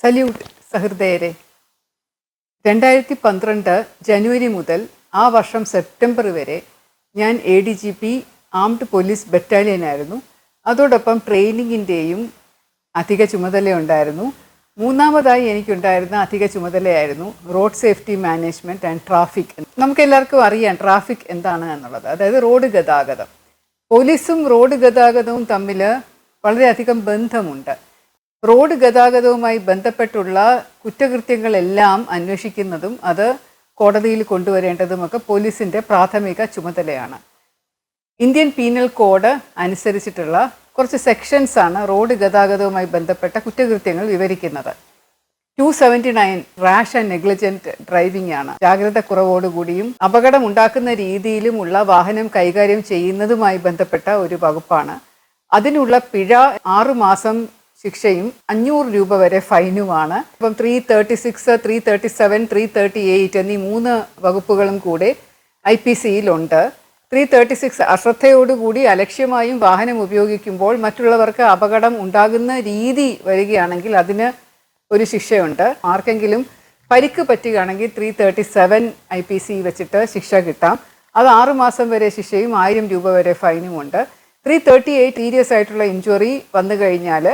Salute സഹൃദയരെ. 2012 ജനുവരി മുതൽ ആ വർഷം സെപ്റ്റംബർ വരെ ഞാൻ ADGP ആംഡ് പോലീസ് ബറ്റാലിയനായിരുന്നു. അതോടൊപ്പം ട്രെയിനിങ്ങിൻ്റെയും അധിക ചുമതലയുണ്ടായിരുന്നു. മൂന്നാമതായി എനിക്കുണ്ടായിരുന്ന അധിക ചുമതലയായിരുന്നു road safety management and traffic. നമുക്കെല്ലാവർക്കും അറിയാം ട്രാഫിക് എന്താണ് എന്നുള്ളത്, അതായത് റോഡ് ഗതാഗതം. പോലീസും റോഡ് ഗതാഗതവും തമ്മിൽ വളരെയധികം ബന്ധമുണ്ട്. റോഡ് ഗതാഗതവുമായി ബന്ധപ്പെട്ടുള്ള കുറ്റകൃത്യങ്ങളെല്ലാം അന്വേഷിക്കുന്നതും അത് കോടതിയിൽ കൊണ്ടുവരേണ്ടതുമൊക്കെ പോലീസിൻ്റെ പ്രാഥമിക ചുമതലയാണ്. ഇന്ത്യൻ പീനൽ കോഡ് അനുസരിച്ചിട്ടുള്ള കുറച്ച് സെക്ഷൻസാണ് റോഡ് ഗതാഗതവുമായി ബന്ധപ്പെട്ട കുറ്റകൃത്യങ്ങൾ വിവരിക്കുന്നത്. 279 റാഷ് ആൻഡ് നെഗ്ലിജൻറ്റ് ഡ്രൈവിംഗ് ആണ്. ജാഗ്രത കുറവോടുകൂടിയും അപകടം ഉണ്ടാക്കുന്ന രീതിയിലുമുള്ള വാഹനം കൈകാര്യം ചെയ്യുന്നതുമായി ബന്ധപ്പെട്ട ഒരു വകുപ്പാണ്. അതിനുള്ള പിഴ 6 മാസം ശിക്ഷയും 500 രൂപ വരെ ഫൈനുമാണ്. ഇപ്പം 336, 337, 338 എന്നീ 3 വകുപ്പുകളും കൂടെ IPC-യിലുണ്ട്. 336 അശ്രദ്ധയോടുകൂടി അലക്ഷ്യമായും വാഹനം ഉപയോഗിക്കുമ്പോൾ മറ്റുള്ളവർക്ക് അപകടം ഉണ്ടാകുന്ന രീതി വരികയാണെങ്കിൽ അതിന് ഒരു ശിക്ഷയുണ്ട്. ആർക്കെങ്കിലും പരിക്ക് പറ്റുകയാണെങ്കിൽ 337 IPC വെച്ചിട്ട് ശിക്ഷ കിട്ടാം. അത് 6 മാസം വരെ ശിക്ഷയും 1000 രൂപ വരെ ഫൈനുമുണ്ട്. 338 സീരിയസ് ആയിട്ടുള്ള ഇഞ്ചുറി വന്നു കഴിഞ്ഞാൽ,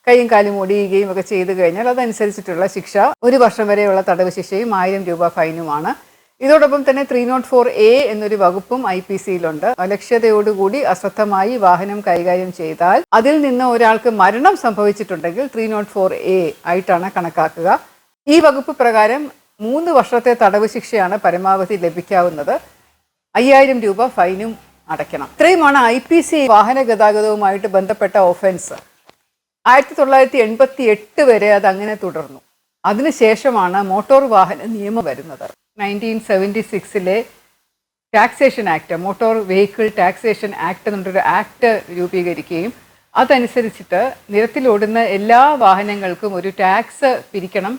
കൈയും കാലും ഒടിയുകയും ഒക്കെ ചെയ്തു കഴിഞ്ഞാൽ അതനുസരിച്ചിട്ടുള്ള ശിക്ഷ 1 വർഷം വരെയുള്ള തടവ് ശിക്ഷയും 1000 രൂപ ഫൈനുമാണ്. ഇതോടൊപ്പം തന്നെ 304A എന്നൊരു വകുപ്പും IPC-യിലുണ്ട്. അലക്ഷ്യതയോടുകൂടി അശ്രദ്ധമായി വാഹനം കൈകാര്യം ചെയ്താൽ അതിൽ നിന്ന് ഒരാൾക്ക് മരണം സംഭവിച്ചിട്ടുണ്ടെങ്കിൽ 304A ആയിട്ടാണ് കണക്കാക്കുക. ഈ വകുപ്പ് പ്രകാരം 3 വർഷത്തെ തടവ് ശിക്ഷയാണ് പരമാവധി ലഭിക്കാവുന്നത്. 5000 രൂപ ഫൈനും അടയ്ക്കണം. ഇത്രയുമാണ് IPC വാഹന ഗതാഗതവുമായിട്ട് ബന്ധപ്പെട്ട ഒഫൻസ്. 1988 വരെ അതങ്ങനെ തുടർന്നു. അതിനുശേഷമാണ് മോട്ടോർ വാഹന നിയമം വരുന്നത്. 1976 taxation act, motor vehicle taxation act എന്നുള്ളൊരു ആക്ട് രൂപീകരിക്കുകയും അതനുസരിച്ചിട്ട് നിരത്തിലോടുന്ന എല്ലാ വാഹനങ്ങൾക്കും ഒരു ടാക്സ് പിരിക്കണം,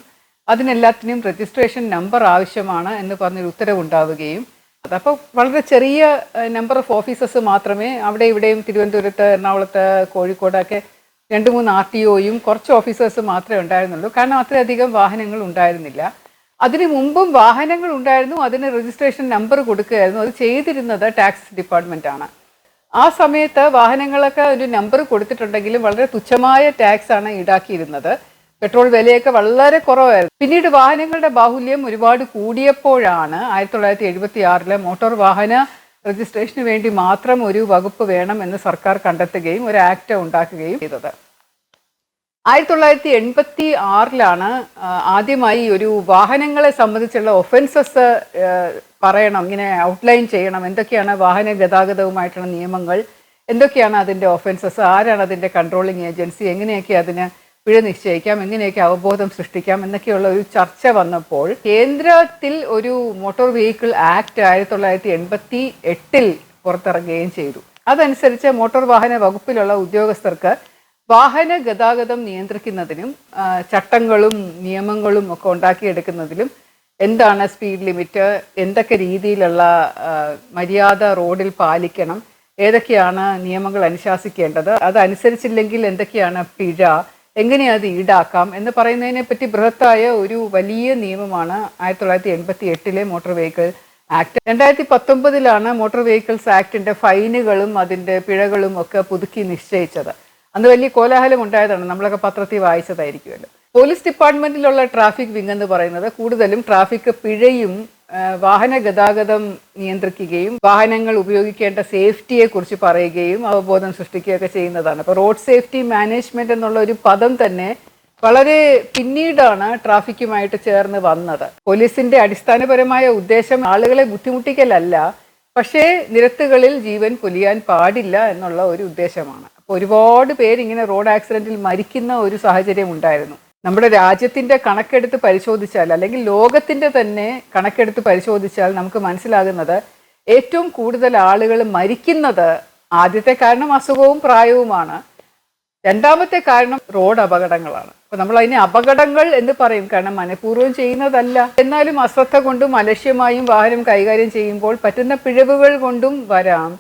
അതിനെല്ലാത്തിനും രജിസ്ട്രേഷൻ നമ്പർ ആവശ്യമാണ് എന്ന് പറഞ്ഞൊരു ഉത്തരവുണ്ടാവുകയും അതപ്പോൾ വളരെ ചെറിയ നമ്പർ ഓഫ് ഓഫീസേഴ്സ് മാത്രമേ അവിടെ ഇവിടെയും തിരുവനന്തപുരത്ത്, എറണാകുളത്ത്, കോഴിക്കോടൊക്കെ 2-3 RTOയും കുറച്ച് ഓഫീസേഴ്സ് മാത്രമേ ഉണ്ടായിരുന്നുള്ളൂ. കാരണം അത്രയധികം വാഹനങ്ങൾ ഉണ്ടായിരുന്നില്ല. അതിന് മുമ്പും വാഹനങ്ങൾ ഉണ്ടായിരുന്നു, അതിന് രജിസ്ട്രേഷൻ നമ്പർ കൊടുക്കുകയായിരുന്നു. അത് ചെയ്തിരുന്നത് ടാക്സ് ഡിപ്പാർട്ട്മെൻറ്റാണ്. ആ സമയത്ത് വാഹനങ്ങളൊക്കെ ഒരു നമ്പർ കൊടുത്തിട്ടുണ്ടെങ്കിലും വളരെ തുച്ഛമായ ടാക്സ് ആണ് ഈടാക്കിയിരുന്നത്. പെട്രോൾ വിലയൊക്കെ വളരെ കുറവായിരുന്നു. പിന്നീട് വാഹനങ്ങളുടെ ബാഹുല്യം ഒരുപാട് കൂടിയപ്പോഴാണ് 1976 മോട്ടോർ വാഹന രജിസ്ട്രേഷന് വേണ്ടി മാത്രം ഒരു വകുപ്പ് വേണം എന്ന് സർക്കാർ കണ്ടെത്തുകയും ഒരു ആക്ട് ഉണ്ടാക്കുകയും ചെയ്തത്. 1986 ആദ്യമായി ഒരു വാഹനങ്ങളെ സംബന്ധിച്ചുള്ള ഒഫൻസസ് പറയണം, ഇങ്ങനെ ഔട്ട്ലൈൻ ചെയ്യണം, എന്തൊക്കെയാണ് വാഹന ഗതാഗതവുമായിട്ടുള്ള നിയമങ്ങൾ, എന്തൊക്കെയാണ് അതിൻ്റെ ഒഫൻസസ്, ആരാണ് അതിൻ്റെ കൺട്രോളിങ് ഏജൻസി, എങ്ങനെയൊക്കെ അതിന് പിഴ നിശ്ചയിക്കാം, എങ്ങനെയൊക്കെ അവബോധം സൃഷ്ടിക്കാം എന്നൊക്കെയുള്ള ഒരു ചർച്ച വന്നപ്പോൾ കേന്ദ്രത്തിൽ ഒരു മോട്ടോർ വെഹിക്കിൾ ആക്ട് 1988 പുറത്തിറങ്ങുകയും ചെയ്തു. അതനുസരിച്ച് മോട്ടോർ വാഹന വകുപ്പിലുള്ള ഉദ്യോഗസ്ഥർക്ക് വാഹന ഗതാഗതം നിയന്ത്രിക്കുന്നതിനും ചട്ടങ്ങളും നിയമങ്ങളും ഒക്കെ ഉണ്ടാക്കിയെടുക്കുന്നതിലും എന്താണ് സ്പീഡ് ലിമിറ്റ്, എന്തൊക്കെ രീതിയിലുള്ള മര്യാദ റോഡിൽ പാലിക്കണം, ഏതൊക്കെയാണ് നിയമങ്ങൾ അനുശാസിക്കേണ്ടത്, അതനുസരിച്ചില്ലെങ്കിൽ എന്തൊക്കെയാണ് പിഴ, എങ്ങനെയത് ഈടാക്കാം എന്ന് പറയുന്നതിനെ പറ്റി ബൃഹത്തായ ഒരു വലിയ നിയമമാണ് 1988 motor vehicle act. 2019 motor vehicles ആക്ടിൻ്റെ ഫൈനുകളും അതിൻ്റെ പിഴകളും ഒക്കെ പുതുക്കി നിശ്ചയിച്ചത്. അന്ന് വലിയ കോലാഹലം ഉണ്ടായതാണ്, നമ്മളൊക്കെ പത്രത്തിൽ വായിച്ചതായിരിക്കുമല്ലോ. പോലീസ് ഡിപ്പാർട്ട്മെൻറ്റിലുള്ള ട്രാഫിക് വിങ് എന്ന് പറയുന്നത് കൂടുതലും ട്രാഫിക് പിഴയും വാഹന ഗതാഗതം നിയന്ത്രിക്കുകയും വാഹനങ്ങൾ ഉപയോഗിക്കേണ്ട സേഫ്റ്റിയെക്കുറിച്ച് പറയുകയും അവബോധം സൃഷ്ടിക്കുകയൊക്കെ ചെയ്യുന്നതാണ്. അപ്പോൾ റോഡ് സേഫ്റ്റി മാനേജ്മെൻറ്റ് എന്നുള്ള ഒരു പദം തന്നെ വളരെ പിന്നീടാണ് ട്രാഫിക്കുമായിട്ട് ചേർന്ന് വന്നത്. പോലീസിൻ്റെ അടിസ്ഥാനപരമായ ഉദ്ദേശം ആളുകളെ ബുദ്ധിമുട്ടിക്കലല്ല, പക്ഷേ നിരത്തുകളിൽ ജീവൻ പൊലിയാൻ പാടില്ല എന്നുള്ള ഒരു ഉദ്ദേശമാണ്. അപ്പോൾ ഒരുപാട് പേരിങ്ങനെ റോഡ് ആക്സിഡൻറ്റിൽ മരിക്കുന്ന ഒരു സാഹചര്യം ഉണ്ടായിരുന്നു. നമ്മുടെ രാജ്യത്തിൻ്റെ കണക്കെടുത്ത് പരിശോധിച്ചാൽ, അല്ലെങ്കിൽ ലോകത്തിൻ്റെ തന്നെ കണക്കെടുത്ത് പരിശോധിച്ചാൽ നമുക്ക് മനസ്സിലാകുന്നത് ഏറ്റവും കൂടുതൽ ആളുകൾ മരിക്കുന്നത്, ആദ്യത്തെ കാരണം അസുഖവും പ്രായവുമാണ്, രണ്ടാമത്തെ കാരണം റോഡ് അപകടങ്ങളാണ്. അപ്പോൾ നമ്മൾ അതിനെ അപകടങ്ങൾ എന്ന് പറയും, കാരണം മനഃപൂർവ്വം ചെയ്യുന്നതല്ല. എന്നാലും അശ്രദ്ധ കൊണ്ടും അലക്ഷ്യമായും വാഹനം കൈകാര്യം ചെയ്യുമ്പോൾ പറ്റുന്ന പിഴവുകൾ കൊണ്ടും വരാം.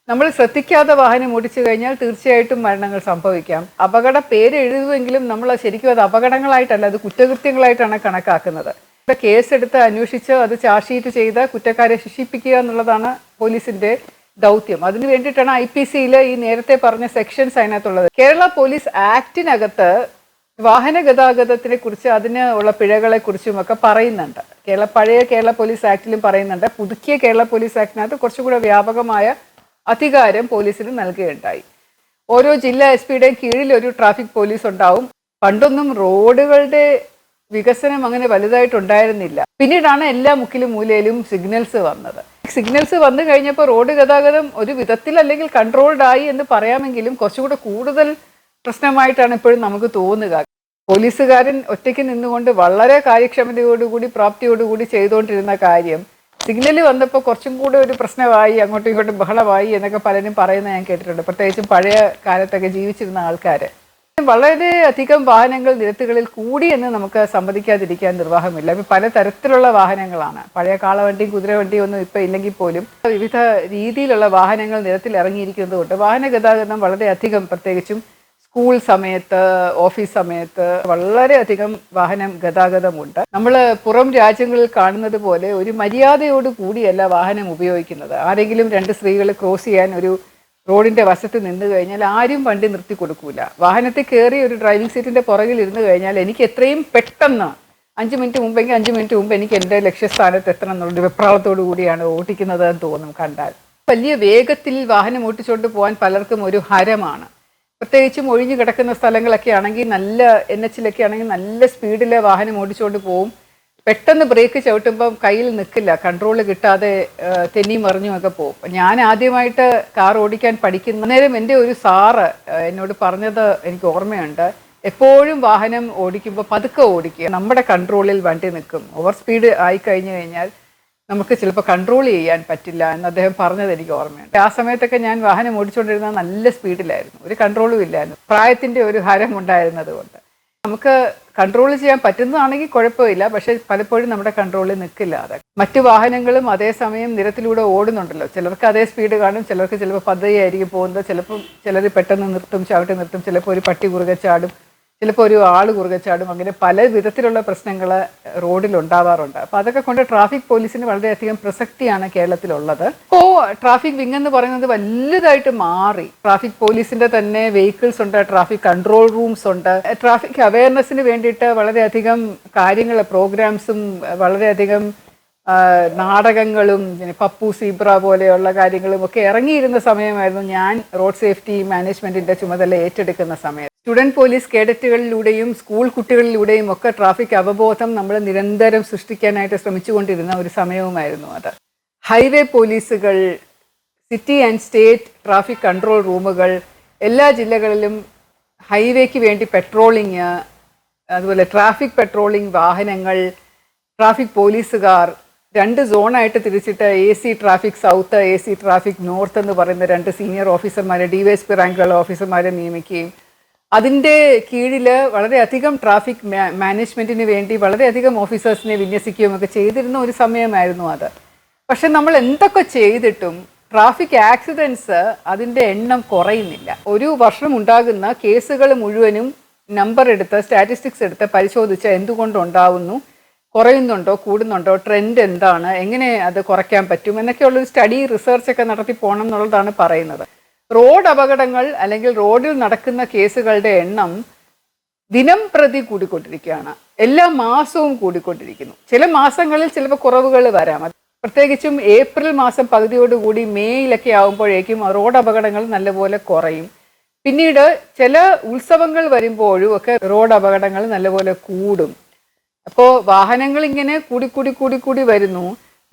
നമ്മൾ ശ്രദ്ധിക്കാതെ വാഹനം ഓടിച്ചു കഴിഞ്ഞാൽ തീർച്ചയായിട്ടും മരണങ്ങൾ സംഭവിക്കാം. അപകട പേര് എഴുതുമെങ്കിലും നമ്മൾ ശരിക്കും അത് അപകടങ്ങളായിട്ടല്ല, അത് കുറ്റകൃത്യങ്ങളായിട്ടാണ് കണക്കാക്കുന്നത്. കേസെടുത്ത് അന്വേഷിച്ച് അത് ചാർജ് ഷീറ്റ് ചെയ്ത് കുറ്റക്കാരെ ശിക്ഷിപ്പിക്കുക എന്നുള്ളതാണ് പോലീസിന്റെ ദൗത്യം. അതിനു വേണ്ടിയിട്ടാണ് IPC-യിൽ ഈ നേരത്തെ പറഞ്ഞ സെക്ഷൻസ് അതിനകത്തുള്ളത്. കേരള പോലീസ് ആക്ടിനകത്ത് വാഹന ഗതാഗതത്തിനെ കുറിച്ച് അതിന് ഉള്ള പിഴകളെ കുറിച്ചും ഒക്കെ പറയുന്നുണ്ട്. പഴയ കേരള പോലീസ് ആക്ടിലും പറയുന്നുണ്ട്. പുതുക്കിയ കേരള പോലീസ് ആക്ടിനകത്ത് കുറച്ചുകൂടെ വ്യാപകമായ അധികാരം പോലീസിന് നൽകുകയുണ്ടായി. ഓരോ ജില്ലാ SP-യുടെയും കീഴിൽ ഒരു ട്രാഫിക് പോലീസ് ഉണ്ടാവും. പണ്ടൊന്നും റോഡുകളുടെ വികസനം അങ്ങനെ വലുതായിട്ടുണ്ടായിരുന്നില്ല. പിന്നീടാണ് എല്ലാ മുക്കിലും മൂലയിലും സിഗ്നൽസ് വന്നത്. സിഗ്നൽസ് വന്നു കഴിഞ്ഞപ്പോൾ റോഡ് ഗതാഗതം ഒരു വിധത്തിൽ അല്ലെങ്കിൽ കൺട്രോൾഡ് ആയി എന്ന് പറയാമെങ്കിലും കുറച്ചുകൂടെ കൂടുതൽ പ്രശ്നമായിട്ടാണ് ഇപ്പോഴും നമുക്ക് തോന്നുക. പോലീസുകാരൻ ഒറ്റയ്ക്ക് നിന്നുകൊണ്ട് വളരെ കാര്യക്ഷമതയോടുകൂടി പ്രാപ്തിയോടുകൂടി ചെയ്തുകൊണ്ടിരുന്ന കാര്യം സിഗ്നൽ വന്നപ്പോൾ കുറച്ചും കൂടെ ഒരു പ്രശ്നമായി, അങ്ങോട്ടും ഇങ്ങോട്ടും ബഹളമായി എന്നൊക്കെ പലരും പറയുന്നത് ഞാൻ കേട്ടിട്ടുണ്ട്. പ്രത്യേകിച്ചും പഴയ കാലത്തൊക്കെ ജീവിച്ചിരുന്ന ആൾക്കാർ. വളരെ അധികം വാഹനങ്ങൾ നിരത്തുകളിൽ കൂടി എന്ന് നമുക്ക് സമ്മതിക്കാതിരിക്കാൻ നിർവാഹമില്ല. ഇപ്പം പലതരത്തിലുള്ള വാഹനങ്ങളാണ്. പഴയ കാളവണ്ടിയും കുതിരവണ്ടിയും ഒന്നും ഇപ്പം ഇല്ലെങ്കിൽ പോലും വിവിധ രീതിയിലുള്ള വാഹനങ്ങൾ നിരത്തിൽ ഇറങ്ങിയിരിക്കുന്നത് കൊണ്ട് വാഹന ഗതാഗതം വളരെയധികം, പ്രത്യേകിച്ചും സ്കൂൾ സമയത്ത്, ഓഫീസ് സമയത്ത് വളരെയധികം വാഹനം ഗതാഗതമുണ്ട്. നമ്മൾ പുറം രാജ്യങ്ങളിൽ കാണുന്നത് പോലെ ഒരു മര്യാദയോട് കൂടിയല്ല വാഹനം ഉപയോഗിക്കുന്നത്. ആരെങ്കിലും രണ്ട് സ്ത്രീകൾ ക്രോസ് ചെയ്യാൻ ഒരു റോഡിന്റെ വശത്ത് നിന്ന് കഴിഞ്ഞാൽ ആരും വണ്ടി നിർത്തി കൊടുക്കൂല. വാഹനത്തിൽ കയറി ഒരു ഡ്രൈവിംഗ് സീറ്റിന്റെ പുറകിൽ ഇരുന്ന് കഴിഞ്ഞാൽ എനിക്ക് എത്രയും പെട്ടെന്ന് 5 മിനിറ്റ് മുമ്പെങ്കിൽ 5 മിനിറ്റ് മുമ്പ് എനിക്ക് എൻ്റെ ലക്ഷ്യസ്ഥാനത്ത് എത്തണം എന്നുള്ളൊരു വെപ്രാളത്തോടു കൂടിയാണ് ഓടിക്കുന്നത് എന്ന് തോന്നും കണ്ടാൽ. വലിയ വേഗത്തിൽ വാഹനം ഓടിച്ചുകൊണ്ട് പോകാൻ പലർക്കും ഒരു ഹരമാണ്. പ്രത്യേകിച്ചും ഒഴിഞ്ഞു കിടക്കുന്ന സ്ഥലങ്ങളൊക്കെ ആണെങ്കിൽ, നല്ല NH-ലൊക്കെ ആണെങ്കിൽ നല്ല സ്പീഡിൽ വാഹനം ഓടിച്ചുകൊണ്ട് പോവും. പെട്ടെന്ന് ബ്രേക്ക് ചവിട്ടുമ്പം കയ്യിൽ നിൽക്കില്ല, കൺട്രോൾ കിട്ടാതെ തെന്നി മറിഞ്ഞും ഒക്കെ പോകും. ഞാൻ ആദ്യമായിട്ട് കാർ ഓടിക്കാൻ പഠിക്കുന്ന നേരം എൻ്റെ ഒരു സാറ് എന്നോട് പറഞ്ഞത് എനിക്ക് ഓർമ്മയുണ്ട്. എപ്പോഴും വാഹനം ഓടിക്കുമ്പോൾ പതുക്കെ ഓടിക്കുക, നമ്മുടെ കൺട്രോളിൽ വണ്ടി നിൽക്കും. ഓവർ സ്പീഡ് ആയി കഴിഞ്ഞു കഴിഞ്ഞാൽ നമുക്ക് ചിലപ്പോൾ കൺട്രോൾ ചെയ്യാൻ പറ്റില്ല എന്ന് അദ്ദേഹം പറഞ്ഞത് എനിക്ക് ഓർമ്മയുണ്ട്. ആ സമയത്തൊക്കെ ഞാൻ വാഹനം ഓടിച്ചുകൊണ്ടിരുന്നത് നല്ല സ്പീഡിലായിരുന്നു, ഒരു കൺട്രോളും ഇല്ലായിരുന്നു. പ്രായത്തിൻ്റെ ഒരു ഹരം ഉണ്ടായിരുന്നത് കൊണ്ട് നമുക്ക് കൺട്രോൾ ചെയ്യാൻ പറ്റുന്നതാണെങ്കിൽ കുഴപ്പമില്ല, പക്ഷെ പലപ്പോഴും നമ്മുടെ കൺട്രോളിൽ നിൽക്കില്ല. അത് മറ്റു വാഹനങ്ങളും അതേസമയം നിരത്തിലൂടെ ഓടുന്നുണ്ടല്ലോ. ചിലർക്ക് അതേ സ്പീഡ് കാണും, ചിലർക്ക് ചിലപ്പോൾ പതുക്കെയായിരിക്കും പോകുന്നത്. ചിലപ്പോൾ ചിലർ പെട്ടെന്ന് നിർത്തും, ചവിട്ടി നിർത്തും. ചിലപ്പോൾ ഒരു പട്ടി കുറുകെ ചാടും, ചിലപ്പോൾ ഒരു ആൾ കുറുകെ ചാടും. അങ്ങനെ പല വിധത്തിലുള്ള പ്രശ്നങ്ങൾ റോഡിൽ ഉണ്ടാവാറുണ്ട്. അപ്പോൾ അതൊക്കെ കൊണ്ട് ട്രാഫിക് പോലീസിന് വളരെയധികം പ്രസക്തിയാണ് കേരളത്തിലുള്ളത്. ഇപ്പോൾ ട്രാഫിക് വിങ് എന്ന് പറയുന്നത് വലുതായിട്ട് മാറി. ട്രാഫിക് പോലീസിന്റെ തന്നെ വെഹിക്കിൾസ് ഉണ്ട്, ട്രാഫിക് കൺട്രോൾ റൂംസ് ഉണ്ട്. ട്രാഫിക് അവയർനെസ്സിന് വേണ്ടിയിട്ട് വളരെയധികം കാര്യങ്ങൾ, പ്രോഗ്രാംസും വളരെയധികം നാടകങ്ങളും പപ്പു സീബ്ര പോലെയുള്ള കാര്യങ്ങളും ഒക്കെ ഇറങ്ങിയിരുന്ന സമയമായിരുന്നു ഞാൻ റോഡ് സേഫ്റ്റി മാനേജ്മെന്റിന്റെ ചുമതല ഏറ്റെടുക്കുന്ന സമയം. സ്റ്റുഡൻറ് പോലീസ് കേഡറ്റുകളിലൂടെയും സ്കൂൾ കുട്ടികളിലൂടെയും ഒക്കെ ട്രാഫിക് അവബോധം നമ്മൾ നിരന്തരം സൃഷ്ടിക്കാനായിട്ട് ശ്രമിച്ചുകൊണ്ടിരുന്ന ഒരു സമയവുമായിരുന്നു അത്. ഹൈവേ പോലീസുകൾ, city and state traffic control റൂമുകൾ, എല്ലാ ജില്ലകളിലും ഹൈവേക്ക് വേണ്ടി പെട്രോളിങ്, അതുപോലെ ട്രാഫിക് പെട്രോളിംഗ് വാഹനങ്ങൾ, ട്രാഫിക് പോലീസുകാർ 2 സോണായിട്ട് തിരിച്ചിട്ട് AC traffic south, AC traffic north എന്ന് പറയുന്ന 2 സീനിയർ ഓഫീസർമാരെ, DYSP റാങ്കിലുള്ള ഓഫീസർമാരെ നിയമിക്കുകയും അതിൻ്റെ കീഴിൽ വളരെയധികം ട്രാഫിക് മാനേജ്മെൻറ്റിന് വേണ്ടി വളരെയധികം ഓഫീസേഴ്സിനെ വിന്യസിക്കുകയും ഒക്കെ ചെയ്തിരുന്ന ഒരു സമയമായിരുന്നു അത്. പക്ഷെ നമ്മൾ എന്തൊക്കെ ചെയ്തിട്ടും ട്രാഫിക് ആക്സിഡൻസ് അതിൻ്റെ എണ്ണം കുറയുന്നില്ല. ഒരു വർഷം ഉണ്ടാകുന്ന കേസുകൾ മുഴുവനും നമ്പർ എടുത്ത്, സ്റ്റാറ്റിസ്റ്റിക്സ് എടുത്ത് പരിശോധിച്ച് എന്തുകൊണ്ടുണ്ടാവുന്നു, കുറയുന്നുണ്ടോ, കൂടുന്നുണ്ടോ, ട്രെൻഡ് എന്താണ്, എങ്ങനെ അത് കുറയ്ക്കാൻ പറ്റും എന്നൊക്കെയുള്ളൊരു സ്റ്റഡി, റിസർച്ചൊക്കെ നടത്തി പോകണം എന്നുള്ളതാണ് പറയുന്നത്. റോഡ് അപകടങ്ങൾ അല്ലെങ്കിൽ റോഡിൽ നടക്കുന്ന കേസുകളുടെ എണ്ണം ദിനം പ്രതി കൂടിക്കൊണ്ടിരിക്കുകയാണ്. എല്ലാ മാസവും കൂടിക്കൊണ്ടിരിക്കുന്നു. ചില മാസങ്ങളിൽ ചിലപ്പോൾ കുറവുകൾ വരാം. പ്രത്യേകിച്ചും ഏപ്രിൽ മാസം പകുതിയോടുകൂടി മെയ്യിലൊക്കെ ആകുമ്പോഴേക്കും റോഡ് അപകടങ്ങൾ നല്ലപോലെ കുറയും. പിന്നീട് ചില ഉത്സവങ്ങൾ വരുമ്പോഴും ഒക്കെ റോഡ് അപകടങ്ങൾ നല്ലപോലെ കൂടും. അപ്പോൾ വാഹനങ്ങൾ ഇങ്ങനെ കൂടി വരുന്നു.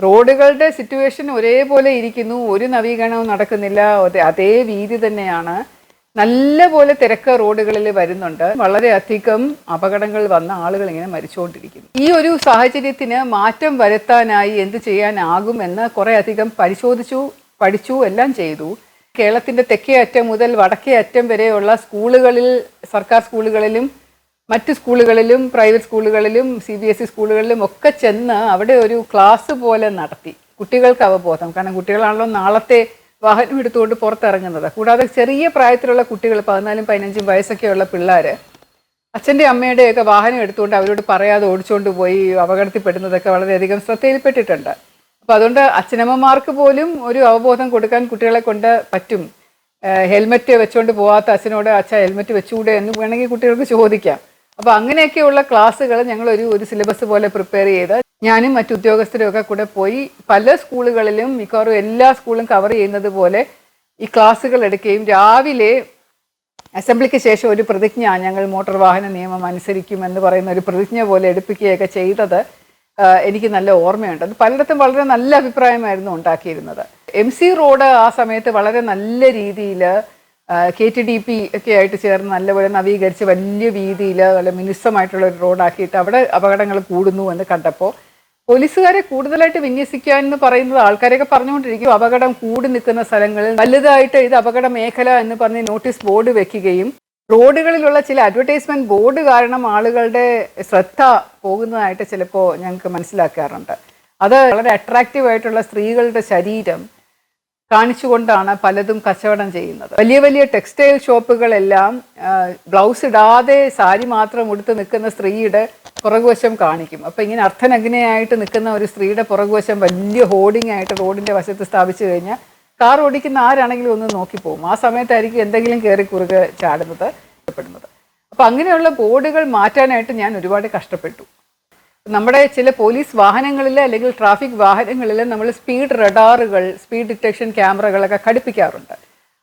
റോഡുകളുടെ സിറ്റുവേഷൻ ഒരേപോലെ ഇരിക്കുന്നു, ഒരു നവീകരണവും നടക്കുന്നില്ല, അതേ വീതി തന്നെയാണ്. നല്ലപോലെ തിരക്ക് റോഡുകളിൽ വരുന്നുണ്ട്. വളരെയധികം അപകടങ്ങൾ വന്ന ആളുകൾ ഇങ്ങനെ മരിച്ചുകൊണ്ടിരിക്കുന്നു. ഈ ഒരു സാഹചര്യത്തിന് മാറ്റം വരുത്താനായി എന്ത് ചെയ്യാനാകും എന്ന് കുറേ അധികം പരിശോധിച്ചു, പഠിച്ചു, എല്ലാം ചെയ്തു. കേരളത്തിൻ്റെ തെക്കേ അറ്റം മുതൽ വടക്കേ അറ്റം വരെയുള്ള സ്കൂളുകളിൽ, സർക്കാർ സ്കൂളുകളിലും മറ്റ് സ്കൂളുകളിലും പ്രൈവറ്റ് സ്കൂളുകളിലും CBSE സ്കൂളുകളിലും ഒക്കെ ചെന്ന് അവിടെ ഒരു ക്ലാസ് പോലെ നടത്തി കുട്ടികൾക്ക് അവബോധം. കാരണം കുട്ടികളാണല്ലോ നാളത്തെ വാഹനം എടുത്തുകൊണ്ട് പുറത്തിറങ്ങുന്നത്. കൂടാതെ ചെറിയ പ്രായത്തിലുള്ള കുട്ടികൾ 14-15 വയസ്സൊക്കെയുള്ള പിള്ളേർ അച്ഛൻ്റെ അമ്മയുടെയൊക്കെ വാഹനം എടുത്തുകൊണ്ട് അവരോട് പറയാതെ ഓടിച്ചുകൊണ്ട് പോയി അപകടത്തിൽപ്പെടുന്നതൊക്കെ വളരെയധികം ശ്രദ്ധയിൽപ്പെട്ടിട്ടുണ്ട്. അപ്പോൾ അതുകൊണ്ട് അച്ഛനമ്മമാർക്ക് പോലും ഒരു അവബോധം കൊടുക്കാൻ കുട്ടികളെ കൊണ്ട് പറ്റും. ഹെൽമെറ്റ് വെച്ചുകൊണ്ട് പോകാത്ത അച്ഛനോട് അച്ഛൻ ഹെൽമെറ്റ് വെച്ചുകൂടെ എന്ന് വേണമെങ്കിൽ കുട്ടികൾക്ക് ചോദിക്കാം. അപ്പോൾ അങ്ങനെയൊക്കെയുള്ള ക്ലാസ്സുകൾ ഞങ്ങൾ ഒരു സിലബസ് പോലെ പ്രിപ്പയർ ചെയ്ത് ഞാനും മറ്റു ഉദ്യോഗസ്ഥരും ഒക്കെ കൂടെ പോയി പല സ്കൂളുകളിലും മിക്കവാറും എല്ലാ സ്കൂളും കവർ ചെയ്യുന്നത് പോലെ ഈ ക്ലാസ്സുകൾ എടുക്കുകയും രാവിലെ അസംബ്ലിക്ക് ശേഷം ഒരു പ്രതിജ്ഞ ഞങ്ങൾ മോട്ടോർ വാഹന നിയമം അനുസരിക്കുമെന്ന് പറയുന്ന ഒരു പ്രതിജ്ഞ പോലെ എടുപ്പിക്കുകയൊക്കെ ചെയ്തത് എനിക്ക് നല്ല ഓർമ്മയുണ്ട്. അത് പലയിടത്തും വളരെ നല്ല അഭിപ്രായമായിരുന്നു ഉണ്ടാക്കിയിരുന്നത്. MC റോഡ് ആ സമയത്ത് വളരെ നല്ല രീതിയിൽ KTDP ഒക്കെ ആയിട്ട് ചേർന്ന് നല്ലപോലെ നവീകരിച്ച് വലിയ വീതിയിൽ നല്ല മിനുസമായിട്ടുള്ള ഒരു റോഡാക്കിയിട്ട് അവിടെ അപകടങ്ങൾ കൂടുന്നു എന്ന് കണ്ടപ്പോൾ പോലീസുകാരെ കൂടുതലായിട്ട് വിന്യസിക്കാൻ എന്ന് പറയുന്നത് ആൾക്കാരെയൊക്കെ പറഞ്ഞുകൊണ്ടിരിക്കും. അപകടം കൂടി നിൽക്കുന്ന സ്ഥലങ്ങളിൽ വലുതായിട്ട് ഇത് അപകട മേഖല എന്ന് പറഞ്ഞ് നോട്ടീസ് ബോർഡ് വെക്കുകയും റോഡുകളിലുള്ള ചില അഡ്വർടൈസ്മെന്റ് ബോർഡ് കാരണം ആളുകളുടെ ശ്രദ്ധ പോകുന്നതായിട്ട് ചിലപ്പോൾ ഞങ്ങൾക്ക് മനസ്സിലാക്കാറുണ്ട്. അത് വളരെ അട്രാക്റ്റീവ് ആയിട്ടുള്ള സ്ത്രീകളുടെ ശരീരം കാണിച്ചുകൊണ്ടാണ് പലതും കച്ചവടം ചെയ്യുന്നത്. വലിയ വലിയ ടെക്സ്റ്റൈൽ ഷോപ്പുകളെല്ലാം ബ്ലൗസ് ഇടാതെ സാരി മാത്രം ഉടുത്ത് നിൽക്കുന്ന സ്ത്രീയുടെ പുറകുവശം കാണിക്കും. അപ്പോൾ ഇങ്ങനെ അർത്ഥനഗ്നയായിട്ട് നിൽക്കുന്ന ഒരു സ്ത്രീയുടെ പുറകുവശം വലിയ ഹോർഡിംഗ് ആയിട്ട് റോഡിൻ്റെ വശത്ത് സ്ഥാപിച്ചു കഴിഞ്ഞാൽ കാർ ഓടിക്കുന്ന ആരാണെങ്കിലും ഒന്ന് നോക്കിപ്പോകും. ആ സമയത്തായിരിക്കും എന്തെങ്കിലും കയറി കുറുകെ ചാടുന്നത്. അപ്പോൾ അങ്ങനെയുള്ള ബോർഡുകൾ മാറ്റാനായിട്ട് ഞാൻ ഒരുപാട് കഷ്ടപ്പെട്ടു. നമ്മുടെ ചില പോലീസ് വാഹനങ്ങളിൽ അല്ലെങ്കിൽ ട്രാഫിക് വാഹനങ്ങളിൽ നമ്മൾ സ്പീഡ് റഡാറുകൾ, സ്പീഡ് ഡിറ്റക്ഷൻ ക്യാമറകളൊക്കെ ഘടിപ്പിക്കാറുണ്ട്.